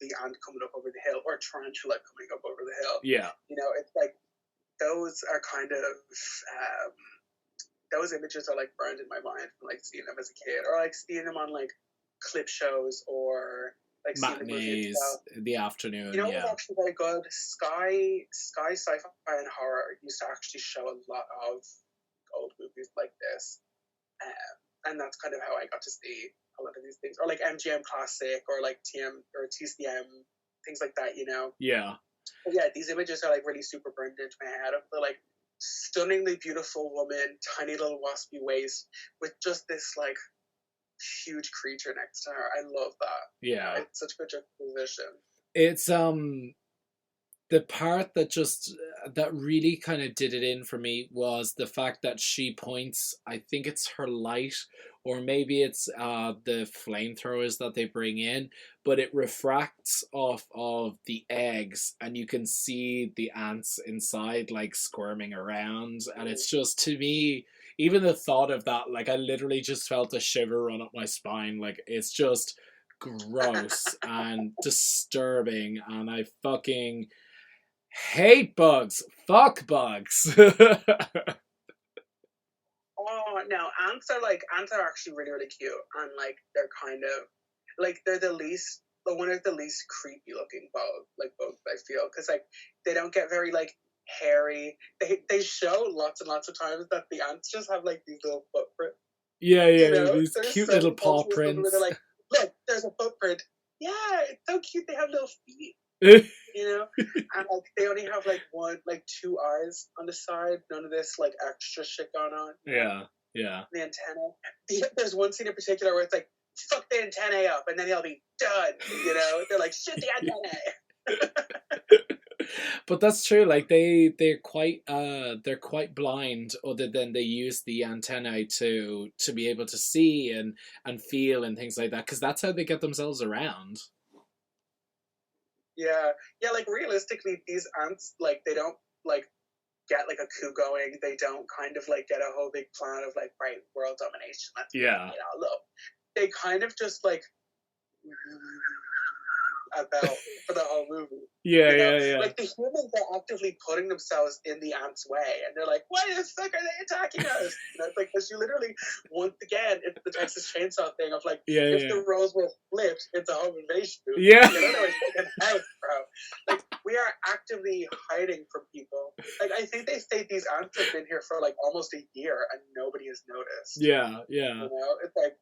the ant coming up over the hill, or tarantula coming up over the hill. Yeah. You know, it's like, those are kind of, those images are, like, burned in my mind from, like, seeing them as a kid, or, like, seeing them on, like, clip shows, or, like, matinees in the afternoon. You know, it was actually very good. Sky Sci-Fi and Horror used to actually show a lot of old movies like this, and that's kind of how I got to see a lot of these things, or like MGM Classic, or like TM or TCM, things like that. You know. Yeah. But yeah, these images are like really super burned into my head of the like stunningly beautiful woman, tiny little waspy waist, with just this like huge creature next to her. I love that. Yeah. It's such good juxtaposition. It's the part that really kind of did it in for me was the fact that she points, I think it's her light, or maybe it's the flamethrowers that they bring in, but it refracts off of the eggs, and you can see the ants inside like squirming around, and it's just, to me, even the thought of that, like, I literally just felt a shiver run up my spine. Like, it's just gross and disturbing, and I fucking hate bugs. Fuck bugs. Oh no, ants are actually really, really cute, and like they're kind of like they're one of the least creepy looking bugs I feel, because like they don't get very like hairy. They show lots and lots of times that the ants just have like these little footprints. Yeah, you know? these cute little paw prints. They're like, look, there's a footprint. Yeah, it's so cute. They have little feet. You know, and like they only have like two eyes on the side. None of this like extra shit going on. Yeah. The antenna. There's one scene in particular where it's like, fuck the antennae up, and then they'll be done. You know, they're like, shit the antennae. But that's true. Like they're quite blind, other than they use the antennae to be able to see and feel and things like that, because that's how they get themselves around. Yeah, like realistically, these ants, like, they don't like get like a coup going. They don't kind of like get a whole big plan of like, right, world domination. Let's look. They kind of just like about for the whole movie. Yeah. Like the humans are actively putting themselves in the ants' way, and they're like, "Why the fuck are they attacking us?" It's like, because you literally, once again, it's the Texas Chainsaw thing of like, if the roles were flipped, it's a home invasion movie. Yeah. Out, bro. Like, we are actively hiding from people. Like, I think they say these ants have been here for like almost a year, and nobody has noticed. Yeah. You know, it's like,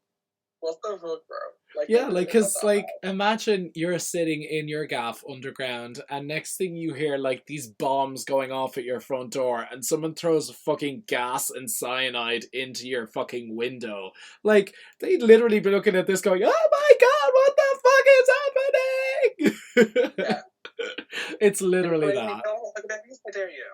What the fuck, bro? Like, Yeah, I like, really thought cause, that. like, imagine you're sitting in your gaff underground, and next thing you hear, like, these bombs going off at your front door, and someone throws fucking gas and cyanide into your fucking window. Like, they'd literally be looking at this going, oh my god, what the fuck is happening? Yeah. It's literally Like, that. no, look at me, I dare you.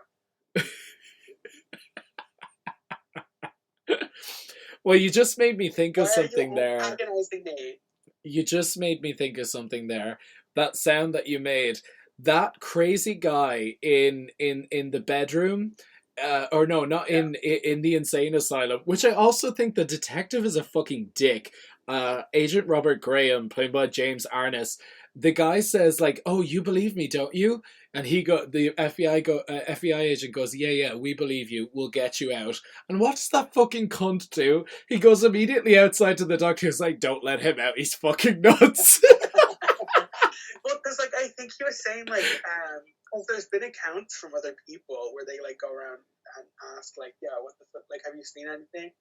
Well, you just made me think of Why something are you there. agonizing me? You just made me think of something there. That sound that you made, that crazy guy in the bedroom, or no, not Yeah. in the insane asylum. Which I also think the detective is a fucking dick. Agent Robert Graham, played by James Arness. The guy says like, "Oh, you believe me, don't you?" And the FBI agent goes, "Yeah, we believe you. We'll get you out." And what does that fucking cunt do? He goes immediately outside to the doctor. He's like, "Don't let him out. He's fucking nuts." Well, because like I think he was saying like because there's been accounts from other people where they like go around and ask like, yeah, what the fuck, like, have you seen anything?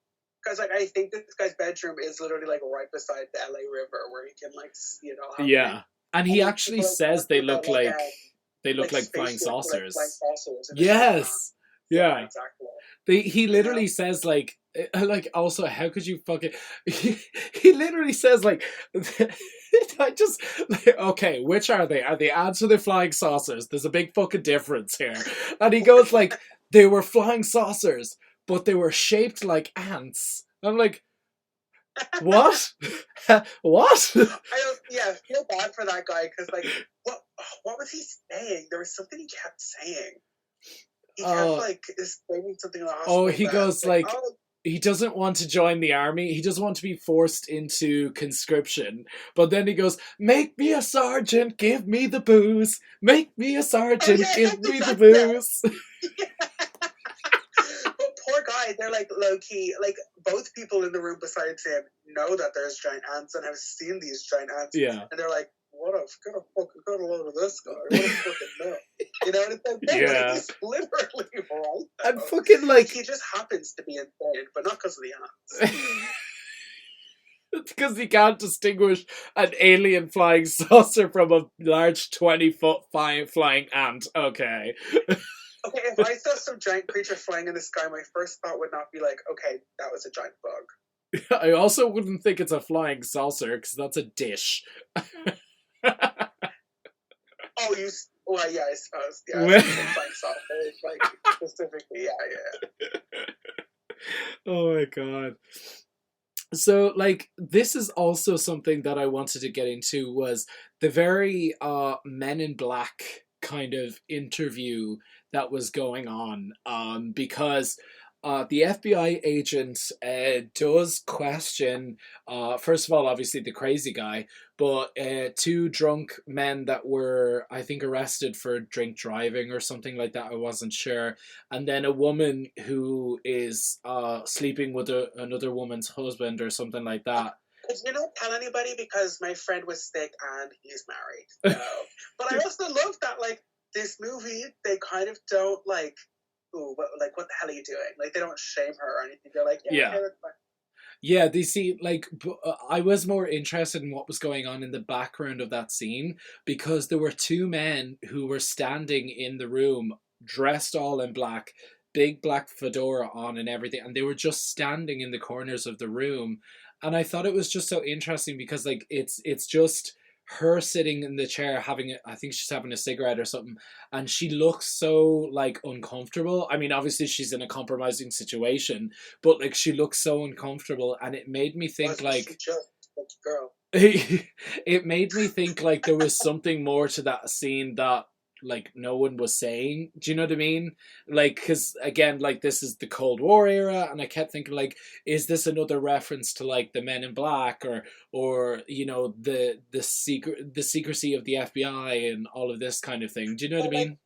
Because like I think this guy's bedroom is literally like right beside the LA River where he can like see it all happening. Yeah, and he And actually people, like, says they talking look about, like flying spaceships or, like, saucers. flying saucers in the background. Yes, yeah. Exactly. He literally says like also how could you fucking he literally says like I just like, okay, which are they ants or the flying saucers? There's a big fucking difference here. And he goes like, they were flying saucers but they were shaped like ants. I'm like, what? What? I feel bad for that guy because like what was he saying? There was something he kept saying. He kept like explaining something in the hospital. Oh, he goes like, he doesn't want to join the army. He doesn't want to be forced into conscription. But then he goes, "Make me a sergeant, give me the booze. Make me a sergeant, give me the booze." But poor guy, they're like low key. Like both people in the room besides him know that there's giant ants and have seen these giant ants. Yeah. And they're like, "What a fucking load of this guy. What a fucking no." You know, and it's like, no, yeah. he's literally right. And fucking like he just happens to be insane, but not because of the ants. It's because he can't distinguish an alien flying saucer from a large 20-foot flying ant. Okay. Okay, if I saw some giant creature flying in the sky, my first thought would not be like, okay, that was a giant bug. I also wouldn't think it's a flying saucer, because that's a dish. Well, yeah, I suppose. Yeah, flying saucer, like, specifically, yeah. Oh my god. So, like, this is also something that I wanted to get into, was the very Men in Black kind of interview that was going on, because the FBI agent does question, first of all, obviously the crazy guy, but two drunk men that were, I think, arrested for drink driving or something like that. I wasn't sure. And then a woman who is sleeping with another woman's husband or something like that. You don't tell anybody because my friend was sick and he's married. So. But I also love that, like, this movie, they kind of don't, like, ooh, what the hell are you doing? Like, they don't shame her or anything. They're like, yeah. Okay, that's fine. Yeah, they see, like, I was more interested in what was going on in the background of that scene, because there were two men who were standing in the room, dressed all in black, big black fedora on and everything, and they were just standing in the corners of the room. And I thought it was just so interesting because, like, it's just her sitting in the chair I think she's having a cigarette or something, and she looks so, like, uncomfortable. I mean, obviously she's in a compromising situation, but, like, she looks so uncomfortable, and it made me think, like, girl. It made me think, like, there was something more to that scene that, like, no one was saying. Do you know what I mean? Like, because, again, like, this is the Cold War era, and I kept thinking, like, is this another reference to, like, the Men in Black, or you know, the secrecy of the FBI and all of this kind of thing? Do you know what I mean?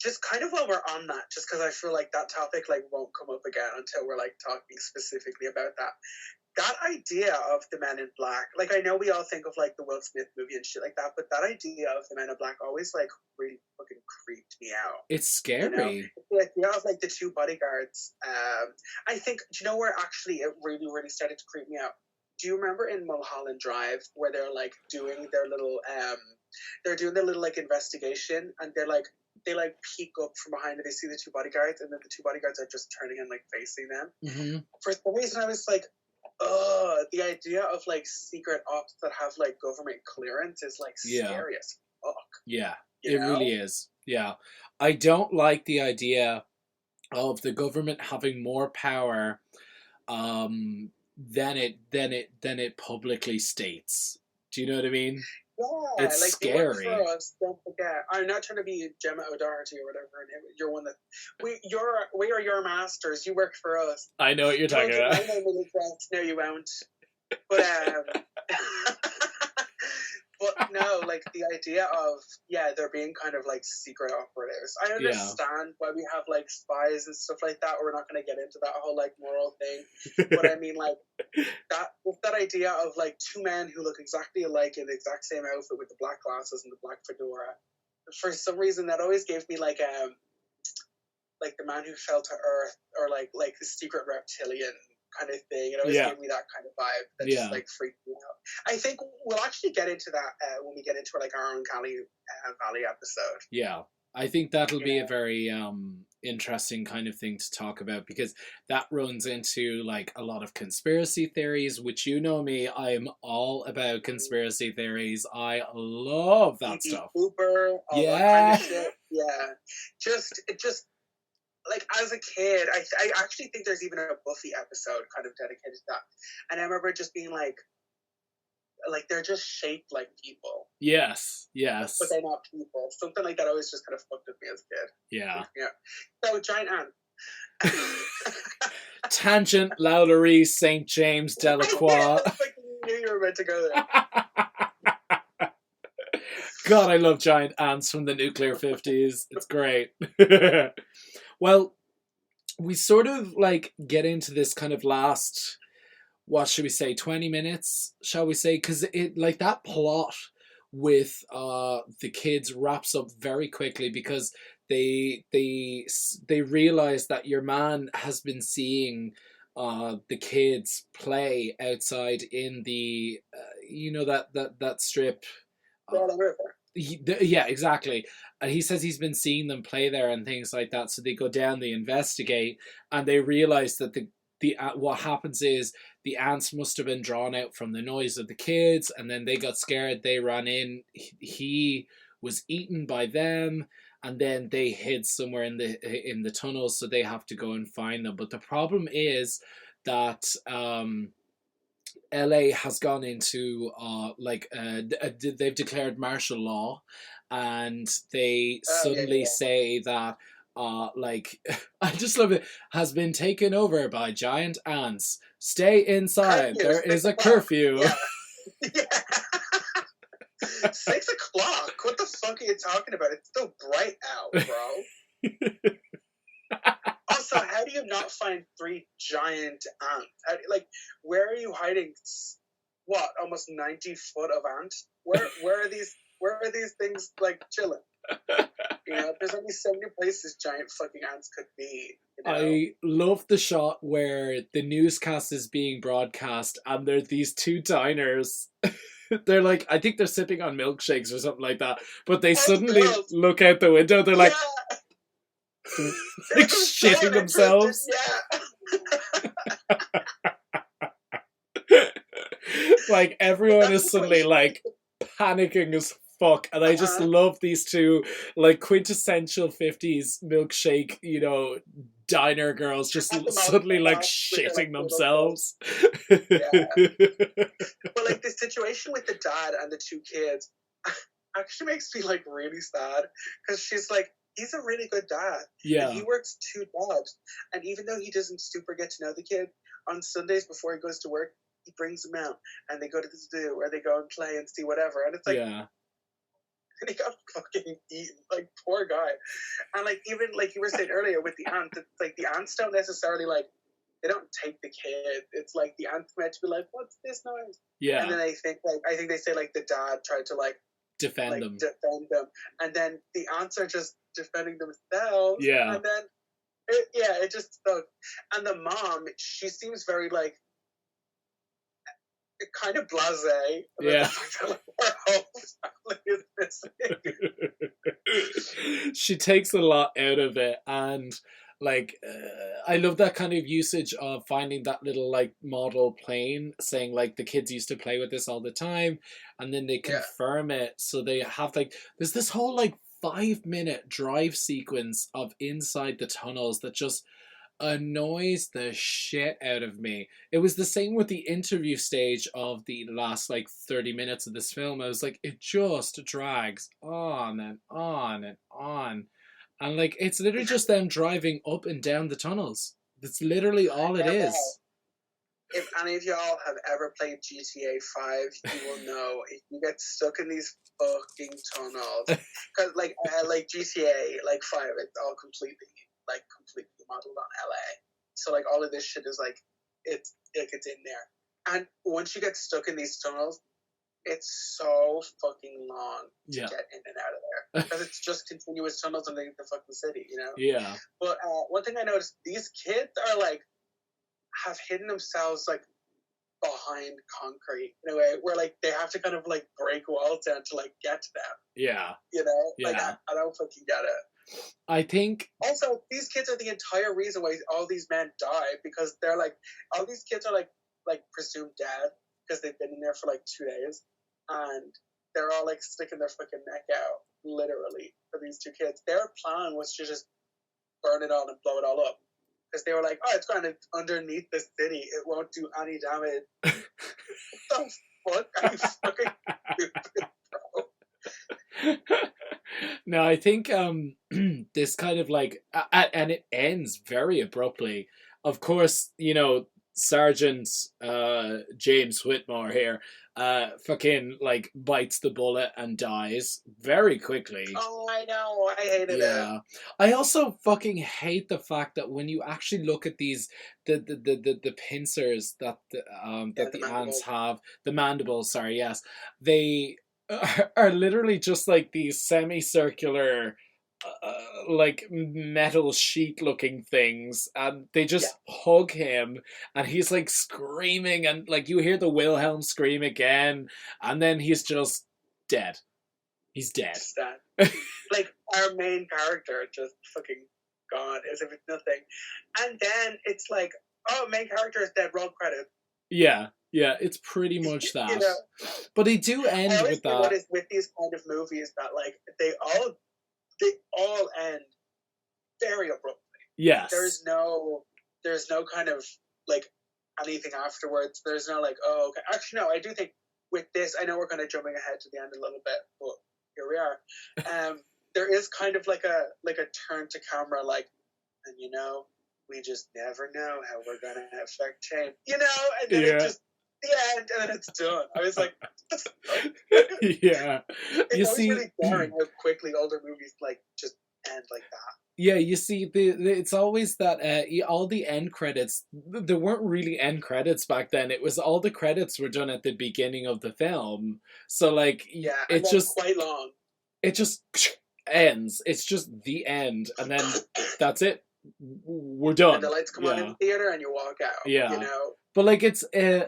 Just kind of while we're on that, just because I feel like that topic, like, won't come up again until we're, like, talking specifically about that. That idea of the Men in Black, like, I know we all think of, like, the Will Smith movie and shit like that, but that idea of the Men in Black always, like, really fucking creeped me out. It's scary. You know? Like, you know, like, the two bodyguards. I think, do you know where actually it really, really started to creep me out? do you remember in Mulholland Drive where they're like doing their little they're doing their little like investigation, and they're like they like peek up from behind and they see the two bodyguards, and then the two bodyguards are just turning and like facing them. Mm-hmm. For some reason, I was like, the idea of like secret ops that have like government clearance is like scary as fuck. Yeah, you know? really is. Yeah, I don't like the idea of the government having more power than it publicly states. Do you know what I mean? Yeah, It's like scary. you work for us. Don't forget. I'm not trying to be Gemma O'Doherty or whatever. And you're one that we are your masters. You work for us. I know what you're talking about. I know no, you won't. But but no, like the idea of there being kind of like secret operatives. I understand why we have like spies and stuff like that. We're not going to get into that whole like moral thing. But I mean, like that idea of like two men who look exactly alike in the exact same outfit with the black glasses and the black fedora. For some reason, that always gave me like the man who fell to earth, or like the secret reptilian kind of thing. It always gave me that kind of vibe that just like freaked me out. I think we'll actually get into that when we get into like our own Valley episode. Yeah, I think that'll be a very interesting kind of thing to talk about, because that runs into like a lot of conspiracy theories, which you know me, I'm all about conspiracy theories. I love that stuff. Uber, all that kind of shit. Yeah, just like as a kid, I actually think there's even a Buffy episode kind of dedicated to that, and I remember just being like they're just shaped like people. Yes. But they're not people. Something like that always just kind of fucked with me as a kid. Yeah. So, giant ant. Tangent, Loudery, St. James, Delacroix. I knew you were meant to go there. God, I love giant ants from the nuclear 50s. It's great. Well, we sort of like get into this kind of last, what should we say, 20 minutes, shall we say? Because it like that plot with the kids wraps up very quickly, because they realize that your man has been seeing the kids play outside in the that strip. Yeah, exactly. And he says he's been seeing them play there and things like that. So they go down, they investigate, and they realize that the what happens is the ants must have been drawn out from the noise of the kids, and then they got scared. They ran in. He was eaten by them, and then they hid somewhere in the tunnels. So they have to go and find them. But the problem is that LA has gone into they've declared martial law, and they suddenly say that I just love it, has been taken over by giant ants. Stay inside. There is a curfew. Yeah. 6 o'clock? What the fuck are you talking about? It's still bright out, bro. Also, how do you not find 3 giant ants? Where are you hiding? What, almost 90 foot of ants? Where are these things like chilling? There's only so many places giant fucking ants could be. I love the shot where the newscast is being broadcast, and there are these 2 diners. They're like, I think they're sipping on milkshakes or something like that, but they suddenly look out the window. They're like, like shitting themselves. Like everyone is suddenly like panicking as fuck, and I just love these 2 like quintessential 50s milkshake, diner girls just suddenly like shitting themselves. But like the situation with the dad and the 2 kids actually makes me like really sad, because she's like, he's a really good dad. Yeah. And he works 2 jobs. And even though he doesn't super get to know the kid, on Sundays before he goes to work, he brings them out and they go to the zoo, or they go and play and see whatever. And it's like, and he got fucking eaten. Like, poor guy. And like, even like you were saying earlier with the ants, it's like the ants don't necessarily like, they don't take the kid. It's like the ants meant to be like, what's this noise? Yeah. And then I think they say like the dad tried to like defend them, and then the ants are just defending themselves. Yeah. And then it just stuck. And the mom, she seems very like, kind of blasé. Yeah. Her whole family is missing. She takes a lot out of it, and like I love that kind of usage of finding that little like model plane, saying like the kids used to play with this all the time, and then they confirm it. So they have like there's this whole like 5-minute drive sequence of inside the tunnels that just annoys the shit out of me. It was the same with the interview stage of the last like 30 minutes of this film. I was like, it just drags on and on and on. And like, it's literally just them driving up and down the tunnels. That's literally all it is. If any of y'all have ever played GTA 5, you will know if you get stuck in these fucking tunnels. Because like GTA, like 5, it's all completely modeled on LA. So like all of this shit is like it's in there. And once you get stuck in these tunnels, it's so fucking long to get in and out of there. Because it's just continuous tunnels underneath the fucking city, you know? Yeah. But one thing I noticed, these kids are like have hidden themselves like behind concrete in a way where like they have to kind of like break walls down to like get to them. Yeah. You know? Yeah. Like I don't fucking get it. I think also these kids are the entire reason why all these men die, because they're like all these kids are like presumed dead because they've been in there for like 2 days, and they're all like sticking their fucking neck out literally for these 2 kids. Their plan was to just burn it all and blow it all up because they were like, oh, it's kind of underneath the city, it won't do any damage. What the fuck? Are you fucking stupid, bro? No, I think this kind of like and it ends very abruptly. Of course, you know, Sergeant James Whitmore here fucking like bites the bullet and dies very quickly. Oh, I know. I hated it. I also fucking hate the fact that when you actually look at these the pincers that the ants have, the mandibles, sorry, yes, they are literally just like these semicircular like metal sheet looking things, and they just hug him, and he's like screaming, and like you hear the Wilhelm scream again, and then he's just dead. He's dead. Like our main character just fucking gone as if it's nothing, and then it's like, oh, main character is dead, roll credits. Yeah, it's pretty much that. You know, but they do end with that. What is with these kind of movies that like they all end very abruptly. Yes. There's no kind of like anything afterwards. There's no like, oh, okay. Actually, no, I do think with this, I know we're kind of jumping ahead to the end a little bit, but here we are. There is kind of like a turn to camera, like, and you know, we just never know how we're gonna affect change, you know, and then it just the end, and then it's done. I was like, yeah. It's always really boring how quickly older movies like just end like that. Yeah, you see, it's always that all the end credits, there weren't really end credits back then. It was all the credits were done at the beginning of the film. So like, it's just quite long. It just ends. It's just the end, and then that's it. We're done. And the lights come on in the theater, and you walk out. Yeah, you know. But like it's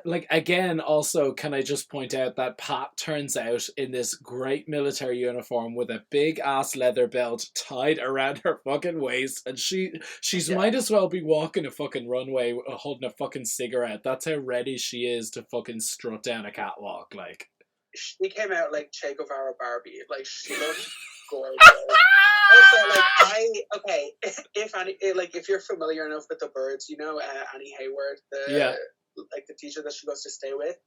like again, also, can I just point out that Pat turns out in this great military uniform with a big ass leather belt tied around her fucking waist, and she's might as well be walking a fucking runway holding a fucking cigarette. That's how ready she is to fucking strut down a catwalk. Like she came out like Che Guevara Barbie. Like she looked gorgeous. Also, like if you're familiar enough with the Birds, you know Annie Hayward, the teacher that she goes to stay with.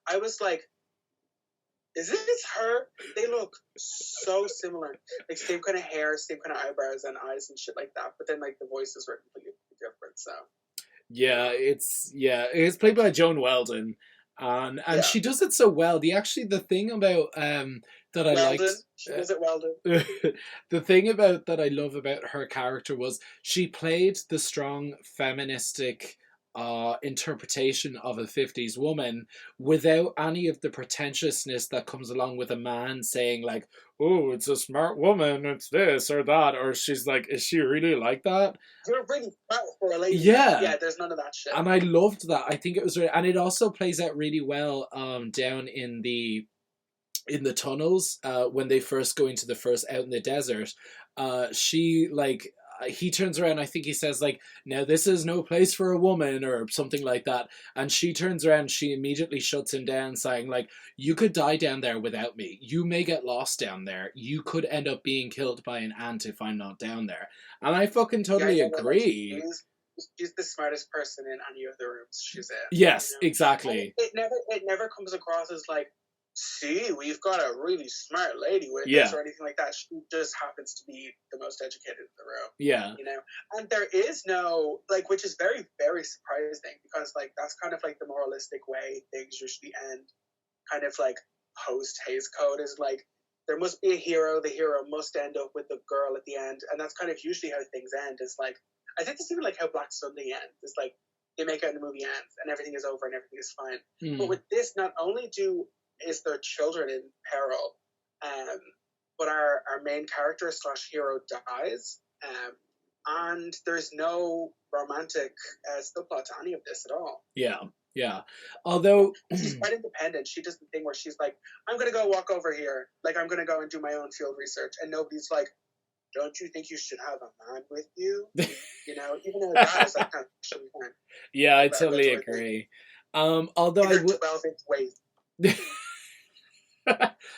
I was like, is this her? They look so similar, like same kind of hair, same kind of eyebrows and eyes and shit like that. But then like the voices were completely different. So it's played by Joan Wheldon. And she does it so well. The thing about that I liked, she does it Wheldon. The thing about that I love about her character was she played the strong feministic interpretation of a 50s woman without any of the pretentiousness that comes along with a man saying like, oh, it's a smart woman, it's this or that, or she's like, is she really like that? You're really smart for a lady. Yeah, there's none of that shit. and I loved that. I think it was, and it also plays out really well down in the tunnels when they first go into the first out in the desert. She like he turns around, I think he says like, now this is no place for a woman or something like that, and she turns around, she immediately shuts him down saying like, you could die down there without me, you may get lost down there, you could end up being killed by an ant if I'm not down there. And I fucking totally agree. She's the smartest person in any of the rooms she's in. Yes, exactly. It never comes across as like, see, we've got a really smart lady with us or anything like that. She just happens to be the most educated in the room. Yeah. And there is no, like, which is very, very surprising, because, like, that's kind of like the moralistic way things usually end, kind of like post-Hays Code, is like, there must be a hero, the hero must end up with the girl at the end, and that's kind of usually how things end, is like, I think it's even like how Black Sunday ends. It's like, they make out and the movie ends, and everything is over and everything is fine. But with this, not only is their children in peril, but our main character / hero dies, and there's no romantic subplot to any of this at all. Yeah. Although she's quite independent. She does the thing where she's like, I'm gonna go walk over here, like I'm gonna go and do my own field research, and nobody's like, don't you think you should have a man with you? Even though that is like, should be fine. Yeah, I totally agree. Although I would 12-inch waist.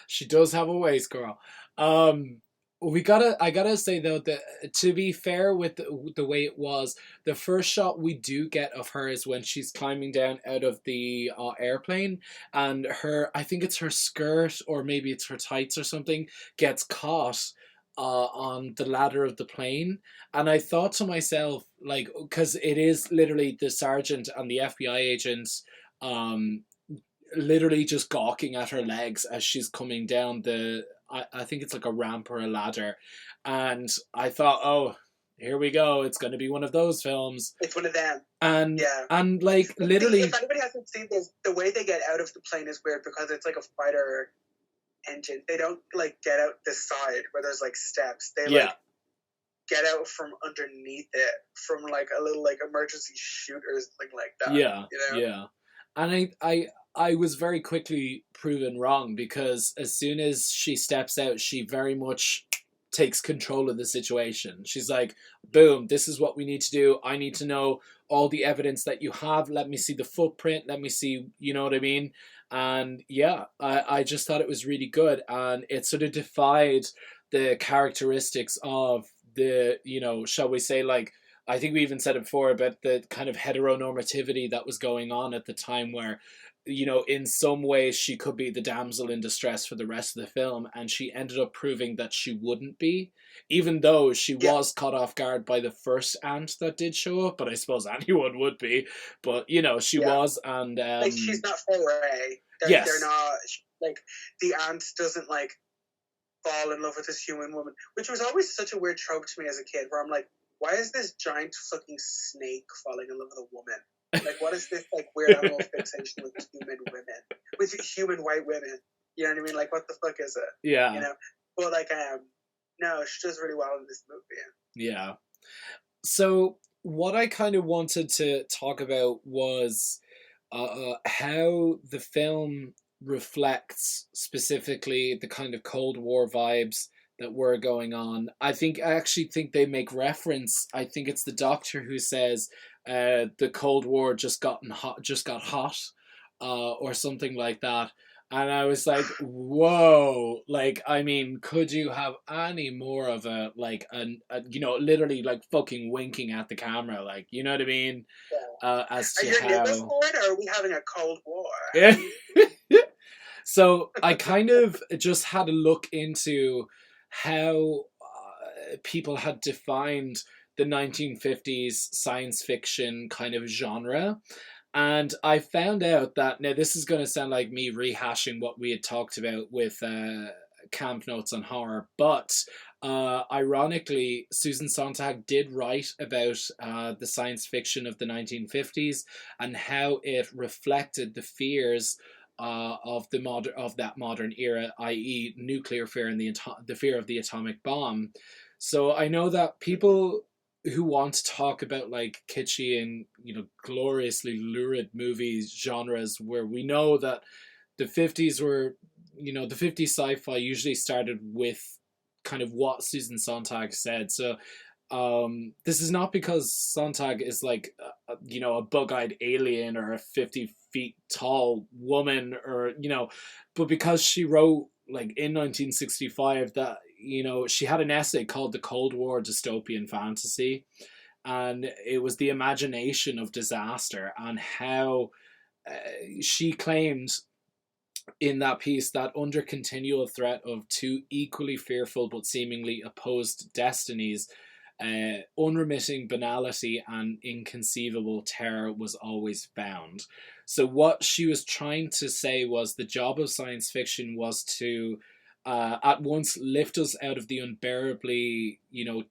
She does have a waist, girl. I gotta say though that, to be fair with the way it was, the first shot we do get of her is when she's climbing down out of the airplane, and I think it's her skirt or maybe it's her tights or something, gets caught on the ladder of the plane. And I thought to myself, like, because it is literally the sergeant and the FBI agents literally just gawking at her legs as she's coming down I think it's like a ramp or a ladder. And I thought, oh, here we go, it's going to be one of those films. It's one of them. And like, literally, if anybody hasn't seen this, the way they get out of the plane is weird, because it's like a fighter engine. They don't like get out the side where there's like steps. They like get out from underneath it, from like a little like emergency chute or something like that. Yeah. And I was very quickly proven wrong, because as soon as she steps out, she very much takes control of the situation. She's like, boom, this is what we need to do. I need to know all the evidence that you have. Let me see the footprint. Let me see, you know what I mean? And yeah, I just thought it was really good. And it sort of defied the characteristics of the, shall we say, like, I think we even said it before about the kind of heteronormativity that was going on at the time, where, in some ways she could be the damsel in distress for the rest of the film, and she ended up proving that she wouldn't be, even though she was caught off guard by the first ant that did show up. But I suppose anyone would be. But, she was, and... like, she's not foray. They're not... Like, the ant doesn't, like, fall in love with this human woman, which was always such a weird trope to me as a kid, where I'm like, why is this giant fucking snake falling in love with a woman? Like, what is this, like, weird animal fixation with human women? With human white women? You know what I mean? Like, what the fuck is it? Yeah. But, like, no, she does really well in this movie. Yeah. So, what I kind of wanted to talk about was how the film reflects specifically the kind of Cold War vibes that were going on. I actually think they make reference. I think it's the Doctor who says the Cold War just got hot, or something like that. And I was like, whoa! Like, I mean, could you have any more of a literally like fucking winking at the camera, like, you know what I mean? As to are you nervous for it, or are we having a Cold War? Yeah. So I kind of just had a look into how people had defined the 1950s science fiction kind of genre. And I found out that, now this is going to sound like me rehashing what we had talked about with Camp Notes on Horror, but Ironically, Susan Sontag did write about the science fiction of the 1950s and how it reflected the fears of that modern era, i.e., nuclear fear and the fear of the atomic bomb. So I know that people who want to talk about like kitschy and gloriously lurid movies genres, where we know that the 50s were, the 50s sci-fi usually started with kind of what Susan Sontag said. So this is not because Sontag is like a bug-eyed alien or a 50 feet tall woman, or but because she wrote like in 1965 that she had an essay called The Cold War Dystopian Fantasy, and it was the imagination of disaster and how she claimed in that piece that under continual threat of two equally fearful but seemingly opposed destinies, unremitting banality and inconceivable terror was always found. So what she was trying to say was the job of science fiction was to at once lift us out of the unbearably,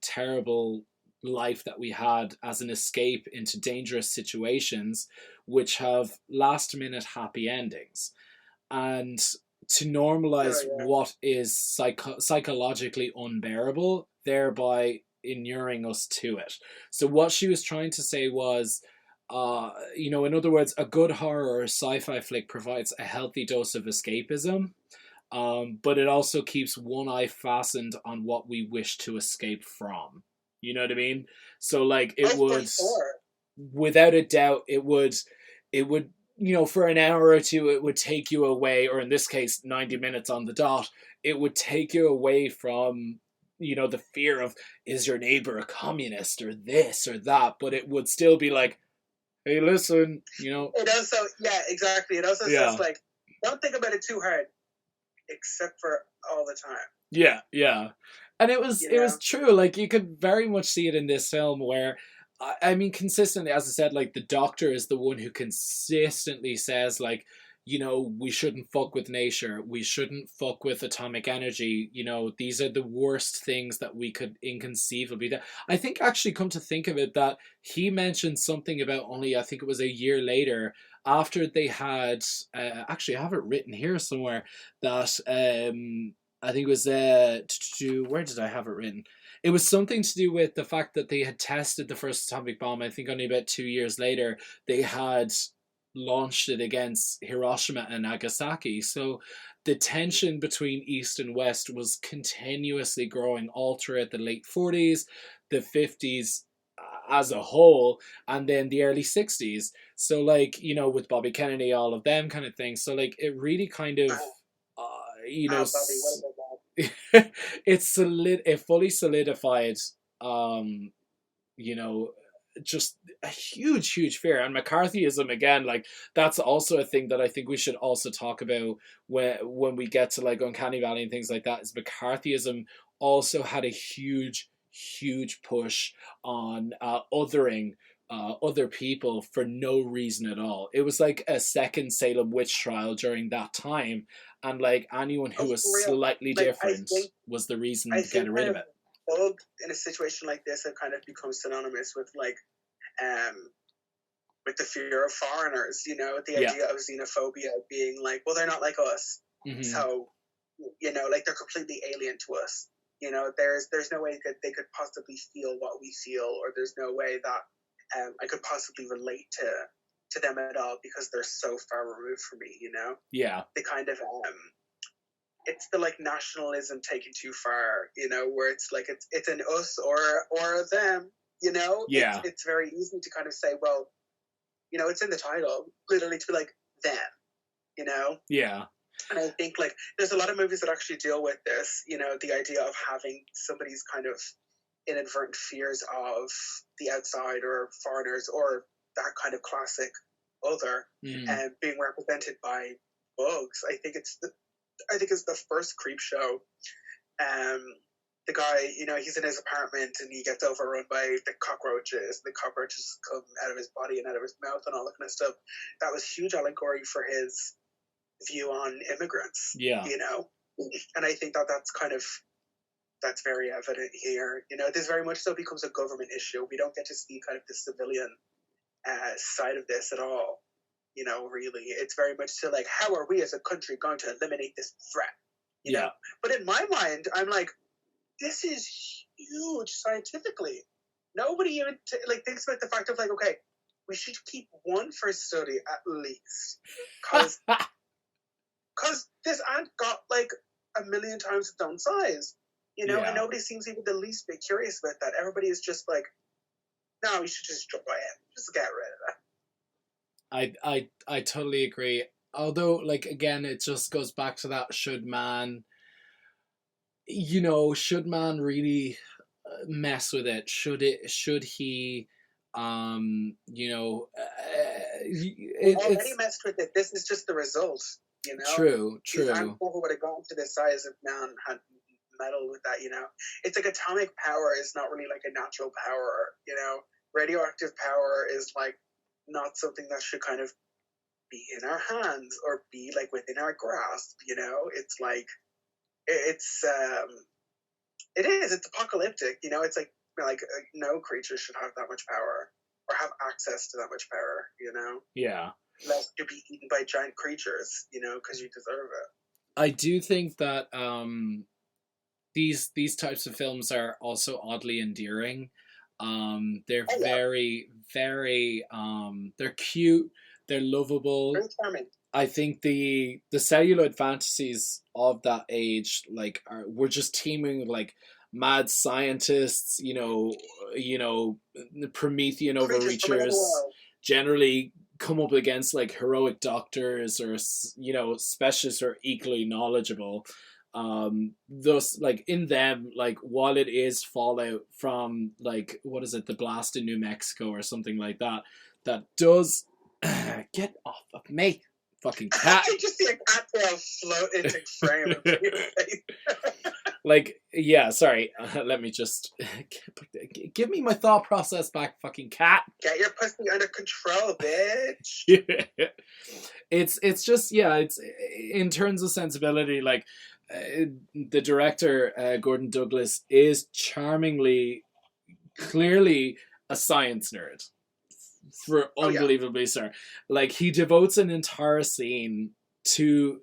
terrible life that we had as an escape into dangerous situations which have last minute happy endings, and to normalize what is psychologically unbearable, thereby inuring us to it. So what she was trying to say was, in other words, a good horror or sci-fi flick provides a healthy dose of escapism, but it also keeps one eye fastened on what we wish to escape from. You know what I mean? So like it would, without a doubt, it would, for an hour or two, it would take you away, or in this case, 90 minutes on the dot, it would take you away from, the fear of, is your neighbor a communist or this or that? But it would still be like, hey, listen, It also, yeah, exactly. It also says, like, don't think about it too hard, except for all the time. Yeah, yeah. And it was true. Like, you could very much see it in this film where, I mean, consistently, as I said, like, the Doctor is the one who consistently says, like, we shouldn't fuck with nature. We shouldn't fuck with atomic energy. These are the worst things that we could inconceivably do. I think, actually, come to think of it, that he mentioned something about only, I think it was a year later, after they had, actually, I have it written here somewhere, that I think it was, where did I have it written? It was something to do with the fact that they had tested the first atomic bomb. I think only about 2 years later, they had launched it against Hiroshima and Nagasaki. So the tension between East and West was continuously growing all throughout the late 40s, the 50s as a whole, and then the early 60s. So like, with Bobby Kennedy, all of them kind of things. So like, it really kind of, it fully solidified, just a huge fear. And McCarthyism, again, like, that's also a thing that I think we should also talk about when we get to like Uncanny Valley and things like that, is McCarthyism also had a huge push on othering other people for no reason at all. It was like a second Salem witch trial during that time, and like anyone who was slightly different was the reason to get rid of it. In a situation like this, it kind of becomes synonymous with like with the fear of foreigners, the idea of xenophobia being like, well, they're not like us, so like they're completely alien to us. There's no way that they could possibly feel what we feel, or there's no way that I could possibly relate to them at all because they're so far removed from me. Yeah. The kind of it's the like nationalism taken too far, where it's like it's an us or them, Yeah. It's very easy to kind of say, well, it's in the title, literally, to be like them, Yeah. And I think like there's a lot of movies that actually deal with this, the idea of having somebody's kind of inadvertent fears of the outside or foreigners or that kind of classic other, and being represented by bugs. I think it's the first Creep Show. The guy, he's in his apartment and he gets overrun by the cockroaches. The cockroaches come out of his body and out of his mouth and all that kind of stuff. That was huge allegory for his view on immigrants. Yeah. And I think that's kind of that's very evident here. You know, this very much so becomes a government issue. We don't get to see kind of the civilian side of this at all. You know, really, it's very much so like, how are we as a country going to eliminate this threat? You know, but in my mind, I'm like, this is huge scientifically. Nobody even thinks about the fact of like, okay, we should keep one for study at least, because this ant got like a million times its own size, you know, and nobody seems even the least bit curious about that. Everybody is just like, no, we should just destroy it, just get rid of that. I totally agree. Although, like, again, it just goes back to that, should man really mess with it? Should he, already messed with it. This is just the result, you know? True. I'm over would have gone to the size if man had meddled with that, you know? It's like atomic power is not really like a natural power, you know? Radioactive power is like not something that should kind of be in our hands or be like within our grasp, you know? It's like, it's apocalyptic, you know? It's like no creature should have that much power or have access to that much power, you know? Yeah. Lest you be eaten by giant creatures, you know, because you deserve it. I do think that these types of films are also oddly endearing. They're very, very they're cute, they're lovable. Very charming. I think the celluloid fantasies of that age were just teeming with like mad scientists, you know, Promethean overreachers generally come up against like heroic doctors or, you know, specialists who are equally knowledgeable. Thus, like, in them, like, while it is fallout from, like, what is it, the blast in New Mexico or something like that, that does get off of me, fucking cat. You just see a cat tail float into frame. Like, yeah, sorry, let me just give me my thought process back, fucking cat. Get your pussy under control, bitch. It's just, yeah, it's in terms of sensibility, like, the director, Gordon Douglas, is clearly a science nerd. For unbelievably so. Like, he devotes an entire scene to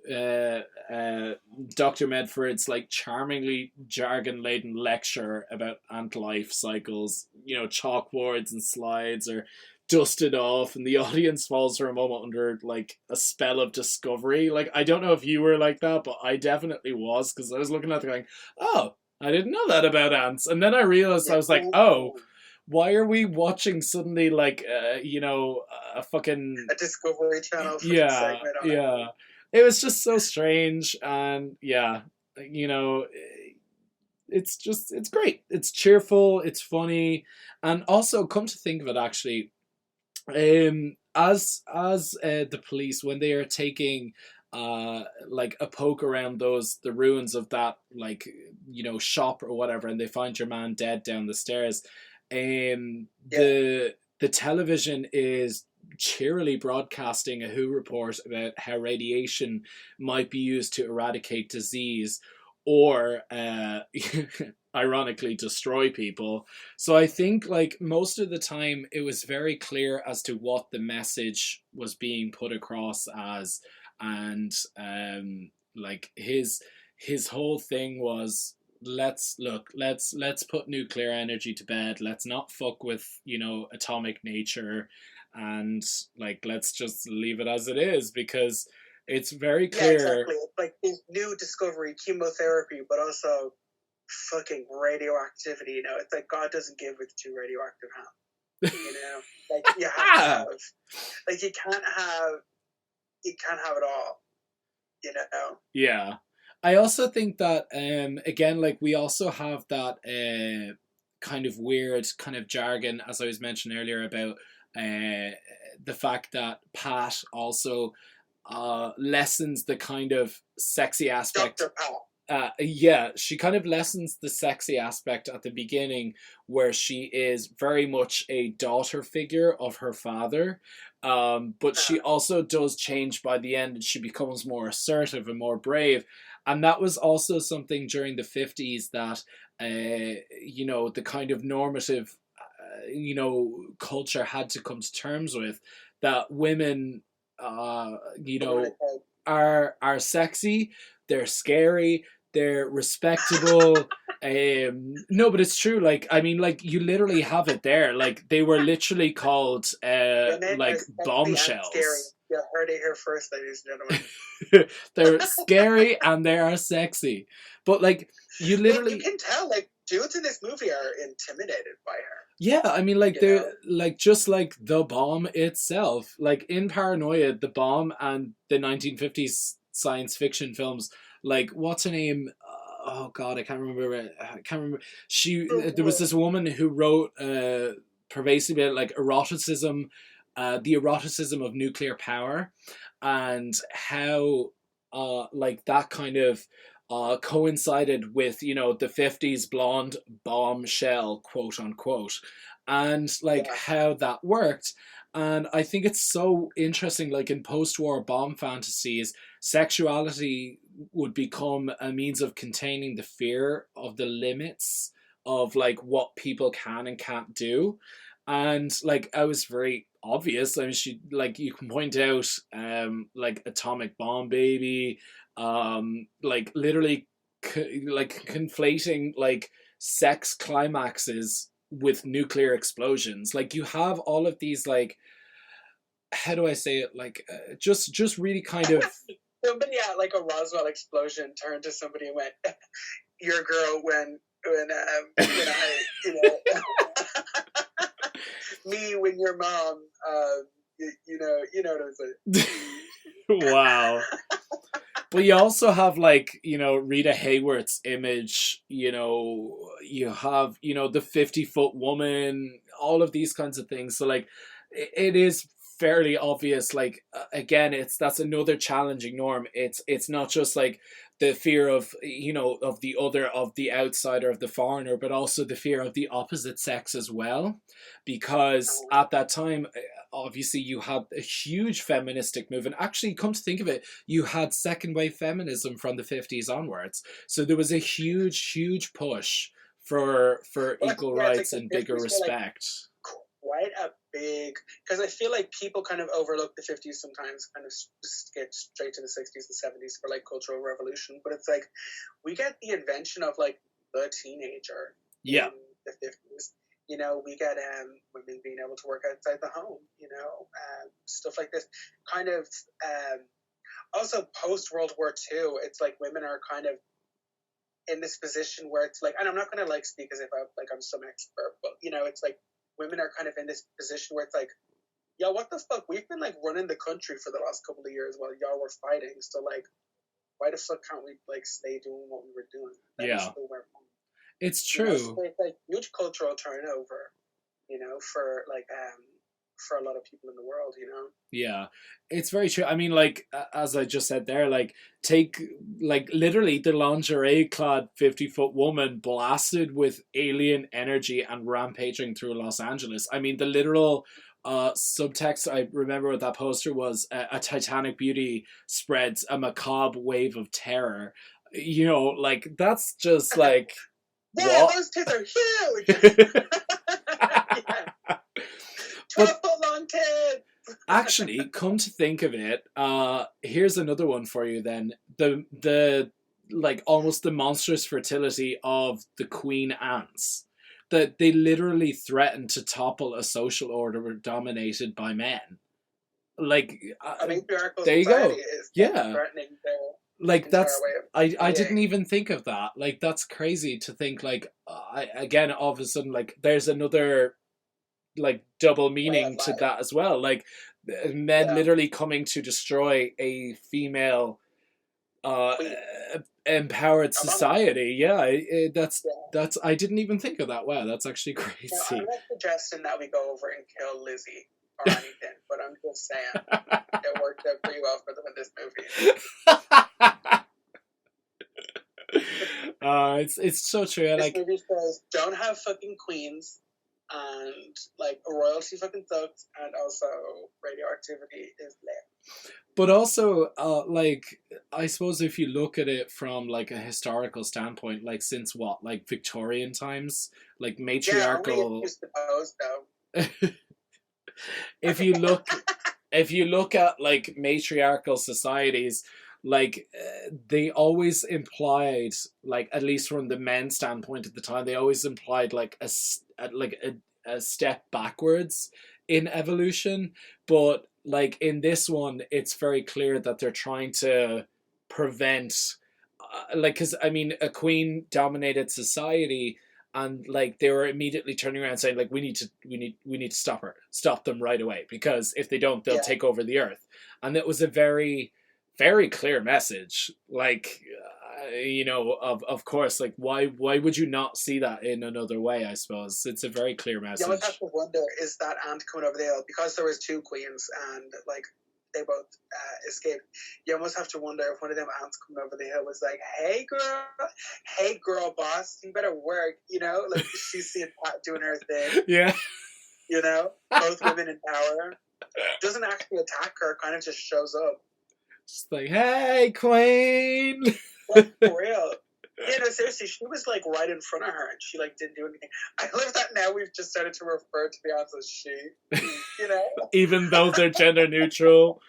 Dr. Medford's like charmingly jargon-laden lecture about ant life cycles. You know, chalkboards and slides are dusted off, and the audience falls for a moment under like a spell of discovery. Like, I don't know if you were like that, but I definitely was, because I was looking at it going, oh, I didn't know that about ants, and then I realized I was like, oh, why are we watching suddenly like a fucking Discovery Channel segment on it? It was just so strange, and you know, it's great. It's cheerful, it's funny, and also, come to think of it, actually, as the police, when they are taking like a poke around the ruins of that, like, you know, shop or whatever, and they find your man dead down the stairs, the television is cheerily broadcasting a WHO report about how radiation might be used to eradicate disease or ironically destroy people. So I think, like, most of the time it was very clear as to what the message was being put across as, and like his whole thing was, let's put nuclear energy to bed, let's not fuck with, you know, atomic nature, and like, let's just leave it as it is, because it's very clear. Yeah, exactly. It's like this new discovery, chemotherapy, but also fucking radioactivity, you know. It's like God doesn't give with two radioactive hands, you know. Like, you have to have, like, you can't have it all, you know. Yeah. I also think that, again, like, we also have that kind of weird kind of jargon, as I was mentioning earlier, about the fact that Pat also lessens the kind of sexy aspect. Dr. Pat. She kind of lessens the sexy aspect at the beginning, where she is very much a daughter figure of her father. But she also does change by the end, and she becomes more assertive and more brave. And that was also something during the 50s that you know, the kind of normative, you know, culture had to come to terms with, that women, you know, are sexy, they're scary, they're respectable. No, but it's true. Like, I mean, like, you literally have it there. Like, they were literally called Women like are sexy and scary. bombshells. You heard it here first, ladies and gentlemen. They're scary and they are sexy. But like, you literally, you can tell, like, dudes in this movie are intimidated by her. yeah, I mean, like, they're like, just like the bomb itself, like in Paranoia, the bomb, and the 1950s science fiction films, like, what's her name? Oh God, I can't remember. I can't remember. There was this woman who wrote pervasively, like, eroticism, the eroticism of nuclear power, and how like that kind of coincided with, you know, the 50s blonde bombshell, quote unquote, and like how that worked. And I think it's so interesting, like in post-war bomb fantasies, sexuality would become a means of containing the fear of the limits of like what people can and can't do. And like, I was very obvious. I mean, she, like, you can point out like Atomic Bomb Baby, like literally like conflating like sex climaxes with nuclear explosions. Like, you have all of these, like, how do I say it, like just really kind of somebody at like a Roswell explosion turned to somebody and went, "You're a girl when I, you know, me when your mom, you know what I'm saying." Wow. But you also have, like, you know, Rita Hayworth's image, you know, you have, you know, the 50-foot woman, all of these kinds of things. So like, it is fairly obvious, like, again, that's another challenging norm. It's not just like the fear of, you know, of the other, of the outsider, of the foreigner, but also the fear of the opposite sex as well. Because at that time, obviously, you had a huge feministic movement. Actually, come to think of it, you had second wave feminism from the 50s onwards. So there was a huge push for equal rights and bigger respect. Quite a big, because I feel like people kind of overlook the 50s sometimes, kind of skip straight to the 60s and 70s for like cultural revolution. But it's like, we get the invention of like the teenager in the 50s. You know, we get women being able to work outside the home, you know, stuff like this. Kind of, also post-World War II, it's like women are kind of in this position where it's like, and I'm not going to like speak as if I'm some expert, but, you know, it's like women are kind of in this position where it's like, yo, what the fuck? We've been like running the country for the last couple of years while y'all were fighting. So like, why the fuck can't we like stay doing what we were doing? It's true. You know, so it's like huge cultural turnover, you know, for like for a lot of people in the world, you know. Yeah, it's very true. I mean, like, as I just said there, like, take like literally the lingerie clad 50-foot woman blasted with alien energy and rampaging through Los Angeles. I mean, the literal subtext I remember with that poster was a Titanic beauty spreads a macabre wave of terror. You know, like, that's just like, yeah, what? Those tits are huge. 12-foot long tits. Actually, come to think of it, here's another one for you then. The like, almost the monstrous fertility of the Queen Ants. That they literally threatened to topple a social order dominated by men. Like, I mean, there you go. Yeah. Threatening like, that's, I didn't even think of that. Like, that's crazy to think, like, again, all of a sudden, like, there's another like double meaning to that as well. Like, men literally coming to destroy a female empowered society. That's I didn't even think of that. Wow, that's actually crazy. I'm not suggesting that we go over and kill Lizzie or anything, but I'm just saying it worked out pretty well for them in this movie. It's so true. This movie says, don't have fucking queens. and like royalty fucking sucks, and also radioactivity is lit. But also, like, I suppose if you look at it from like a historical standpoint, like since what, like Victorian times, like matriarchal. Yeah, suppose though. if you look, if you look at like matriarchal societies, like they always implied, like at least from the men's standpoint at the time, they always implied like a step backwards in evolution, but like in this one it's very clear that they're trying to prevent like, because I mean a queen dominated society, and like they were immediately turning around saying like we need to stop them right away, because if they don't they'll take over the earth. And it was a very very clear message, like you know, of course, like why would you not see that in another way? I suppose it's a very clear message. You always have to wonder, is that aunt coming over the hill because there was two queens and like they both escaped? You almost have to wonder if one of them aunts coming over the hill was like, hey girl boss, you better work, you know, like she's seeing Pat doing her thing. Yeah, you know, both women in power. Doesn't actually attack her, kind of just shows up. Just like, hey, queen. Like, for real. Yeah, no, seriously, she was like right in front of her and she like didn't do anything. I love that now we've just started to refer to the aunts as she, you know? Even though they're gender neutral.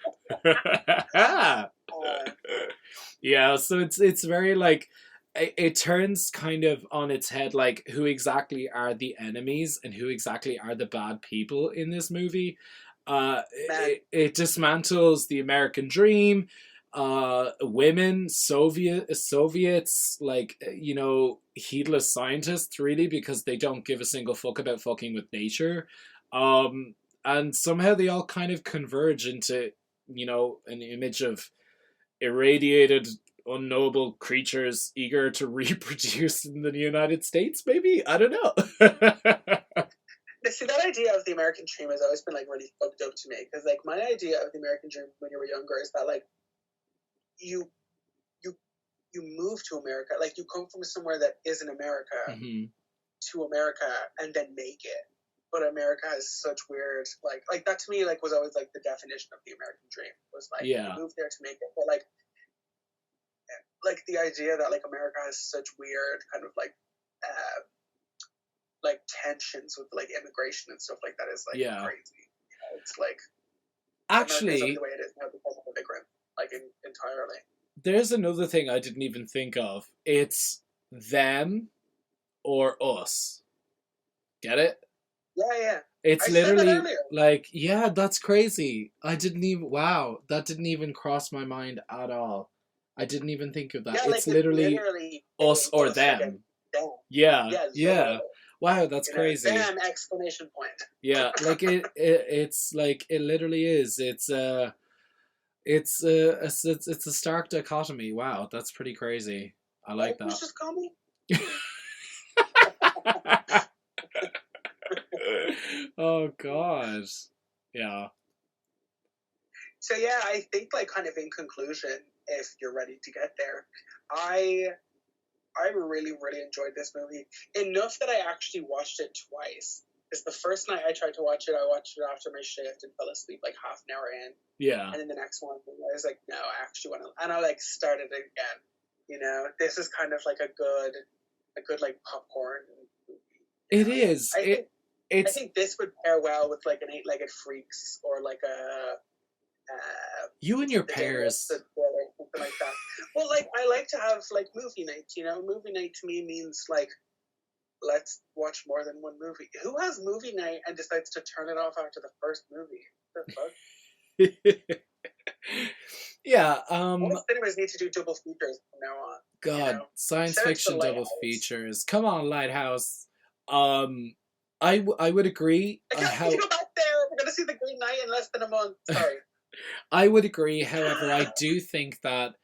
Yeah, so it's very like, it turns kind of on its head, like who exactly are the enemies and who exactly are the bad people in this movie. It dismantles the American dream, women, Soviets, like, you know, heedless scientists, really, because they don't give a single fuck about fucking with nature. And somehow they all kind of converge into, you know, an image of irradiated, unknowable creatures eager to reproduce in the United States, maybe? I don't know. See, that idea of the American dream has always been like really fucked up to me, because like my idea of the American dream when you were younger is that like you move to America, like you come from somewhere that isn't America to America and then make it. But America has such weird like that to me like was always like the definition of the American dream, was like you move there to make it. But like the idea that like America has such weird kind of like tensions with like immigration and stuff like that is like crazy. You know, it's like actually the way it is now because of immigrant, like entirely. There's another thing I didn't even think of. It's them or us. Get it? Yeah. It's I literally like, yeah, that's crazy. That didn't even cross my mind at all. I didn't even think of that. Yeah, it's literally us or them. Yeah. Wow, that's crazy. Damn! Exclamation point. Yeah, like it's like it literally is. It's a stark dichotomy. Wow, that's pretty crazy. I like that. Just call me. Oh God, yeah. So yeah, I think like kind of in conclusion, if you're ready to get there, I really, really enjoyed this movie. Enough that I actually watched it twice. Because the first night I tried to watch it, I watched it after my shift and fell asleep like half an hour in. Yeah. And then the next one, I was like, no, I actually want to... And I like started it again. You know, this is kind of like a good like popcorn movie. It is. I think this would pair well with like an Eight-Legged Freaks or like a... you and your pears. Something like that. Well, like I like to have like movie nights. You know, movie night to me means like let's watch more than one movie. Who has movie night and decides to turn it off after the first movie? The fuck? Yeah. Most cinemas need to do double features from now on. God, you know? science fiction double features. Come on, Lighthouse. I would agree. I can't go back there. We're gonna see The Green Knight in less than a month. Sorry. I would agree. However, I do think that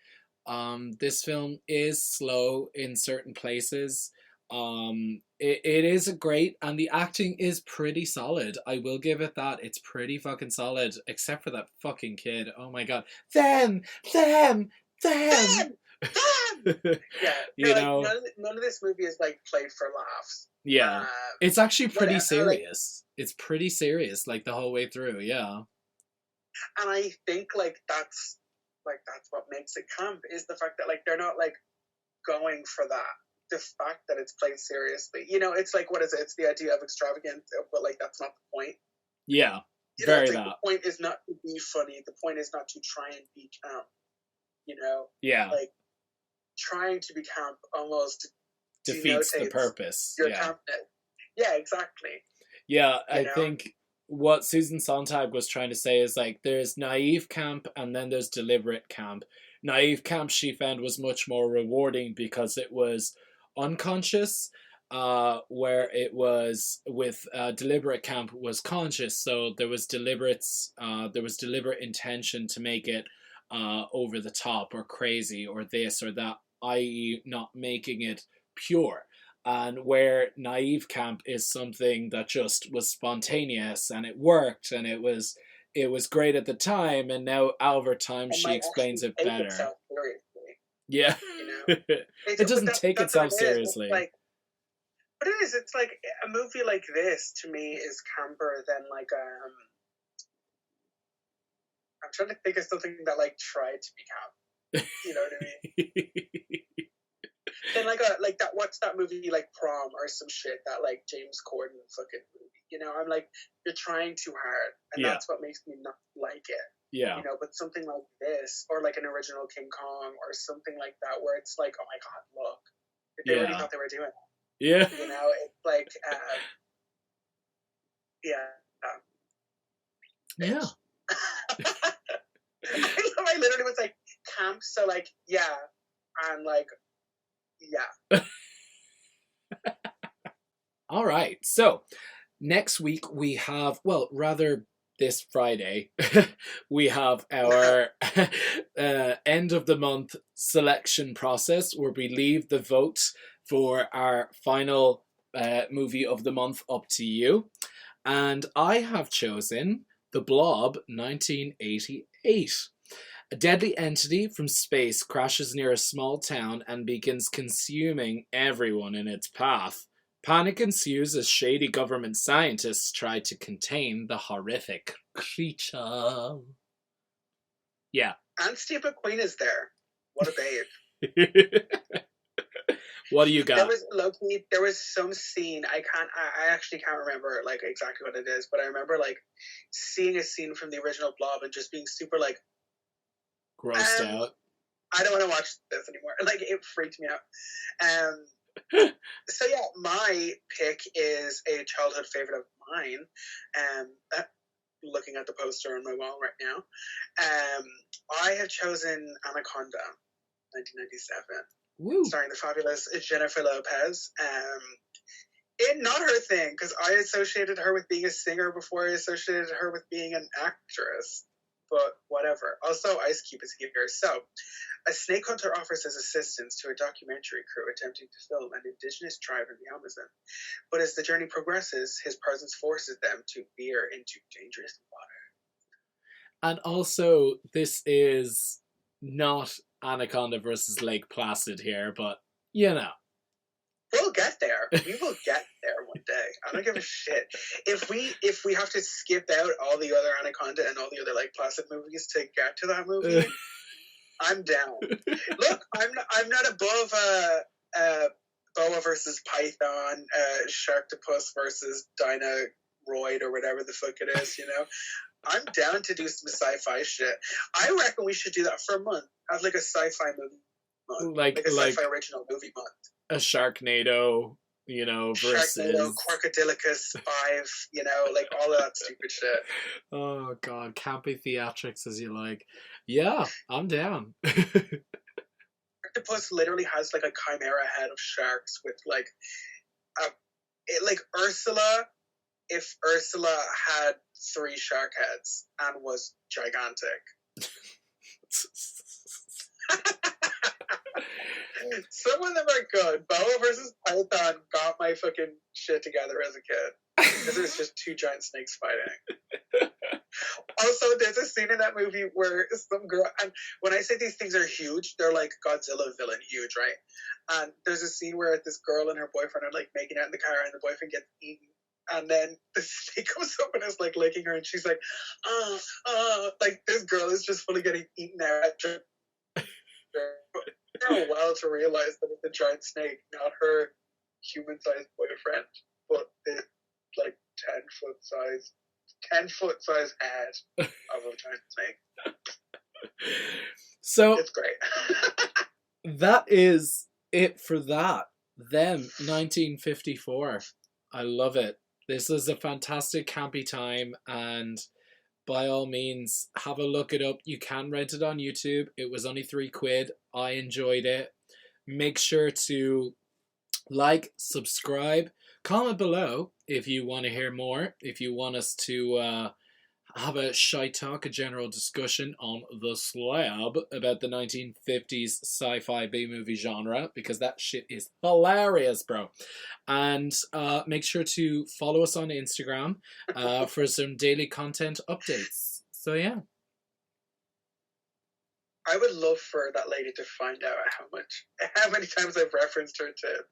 this film is slow in certain places. It is great, and the acting is pretty solid. I will give it that. It's pretty fucking solid, except for that fucking kid. Oh my God. Them! Yeah. You know, none of this movie is like played for laughs. Yeah. It's actually pretty but, serious. It's pretty serious, like, the whole way through, yeah. And I think, like, that's what makes it camp, is the fact that, like, they're not, like, going for that. The fact that it's played seriously. You know, it's like, what is it? It's the idea of extravagance, but, like, that's not the point. Yeah, you know, very like, that. The point is not to be funny. The point is not to try and be camp. You know? Yeah. Like, trying to be camp almost defeats the purpose. Your yeah. campness. Yeah, exactly. Yeah, I think what Susan Sontag was trying to say is, like, there's naive camp and then there's deliberate camp. Naive camp, she found, was much more rewarding because it was unconscious, where it was with deliberate camp was conscious. So there was deliberate intention to make it over the top or crazy or this or that, i.e. not making it pure. And where naive camp is something that just was spontaneous and it worked and it was great at the time, and now over time she explains it better. Yeah. You know? It doesn't take itself seriously. Like, but it is. It's like a movie like this to me is camper than like I'm trying to think of something that like tried to be camp. You know what I mean? Then like that. What's that movie like Prom or some shit that like James Corden fucking movie? You know, I'm like, you're trying too hard, and that's what makes me not like it. Yeah. You know, but something like this, or like an original King Kong, or something like that, where it's like, oh my god, look, they really thought they were doing it. Yeah. You know, it's like, yeah. Yeah. I literally was like, camp, so like, yeah, and like, yeah. All right. So next week we have, well, rather this Friday, we have our end of the month selection process where we leave the vote for our final movie of the month up to you. And I have chosen The Blob 1988. A deadly entity from space crashes near a small town and begins consuming everyone in its path. Panic ensues as shady government scientists try to contain the horrific creature. Yeah. And Steve McQueen is there. What a babe. What do you got? There was some scene, I actually can't remember like exactly what it is, but I remember like seeing a scene from the original Blob and just being super like grossed out. I don't want to watch this anymore. Like, it freaked me out. So yeah, my pick is a childhood favorite of mine. Looking at the poster on my wall right now, I have chosen Anaconda, 1997. Woo. Starring the fabulous Jennifer Lopez. Not her thing, because I associated her with being a singer before I associated her with being an actress. But whatever. Also, Ice Cube is here. So, a snake hunter offers his assistance to a documentary crew attempting to film an indigenous tribe in the Amazon. But as the journey progresses, his presence forces them to veer into dangerous water. And also, this is not Anaconda versus Lake Placid here, but, you know. We'll get there. We will get there one day. I don't give a shit. If we have to skip out all the other Anaconda and all the other Lake Placid movies to get to that movie, I'm down. Look, I'm not above Boa versus Python, Sharktopus versus Dinosaur or whatever the fuck it is, you know? I'm down to do some sci-fi shit. I reckon we should do that for a month. Have like a sci-fi movie month. Like a sci-fi original movie month. A Sharknado, you know, versus... Sharknado, Quarkadilicus 5, you know, like all of that stupid shit. Oh, God. Campy theatrics as you like. Yeah, I'm down. Octopus literally has, like, a chimera head of sharks with, like, Ursula, if Ursula had 3 shark heads and was gigantic. Some of them are good. Boa versus Python got my fucking shit together as a kid. Because it's just two giant snakes fighting. Also, there's a scene in that movie where some girl, and when I say these things are huge, they're like Godzilla villain huge, right? And there's a scene where this girl and her boyfriend are like making out in the car, and the boyfriend gets eaten. And then the snake comes up and is like licking her, and she's like, like this girl is just fully getting eaten out. Well to realize that it's a giant snake, not her human-sized boyfriend, but this like 10-foot size head of a giant snake. So it's great. That is it for that. Them, 1954. I love it. This is a fantastic campy time, and by all means, have a look it up. You can rent it on YouTube. It was only £3. I enjoyed it. Make sure to like, subscribe, comment below if you want to hear more. If you want us to have a shy talk, a general discussion on the slab about the 1950s sci-fi B-movie genre, because that shit is hilarious, bro. And make sure to follow us on Instagram for some daily content updates. So yeah. I would love for that lady to find out how many times I've referenced her to.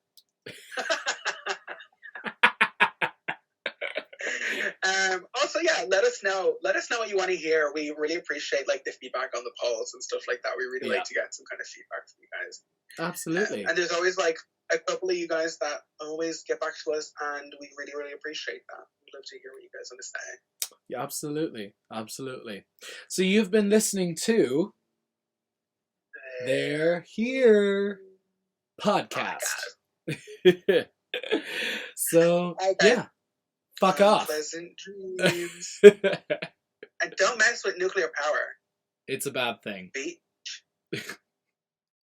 Also, yeah, let us know what you want to hear. We really appreciate like the feedback on the polls and stuff like that. We really like to get some kind of feedback from you guys. Absolutely. And there's always like a couple of you guys that always get back to us, and we really, really appreciate that. We'd love to hear what you guys want to say. Yeah, absolutely. So you've been listening to They're Here podcast. So yeah, fuck off. Pleasant dreams. And don't mess with nuclear power. It's a bad thing.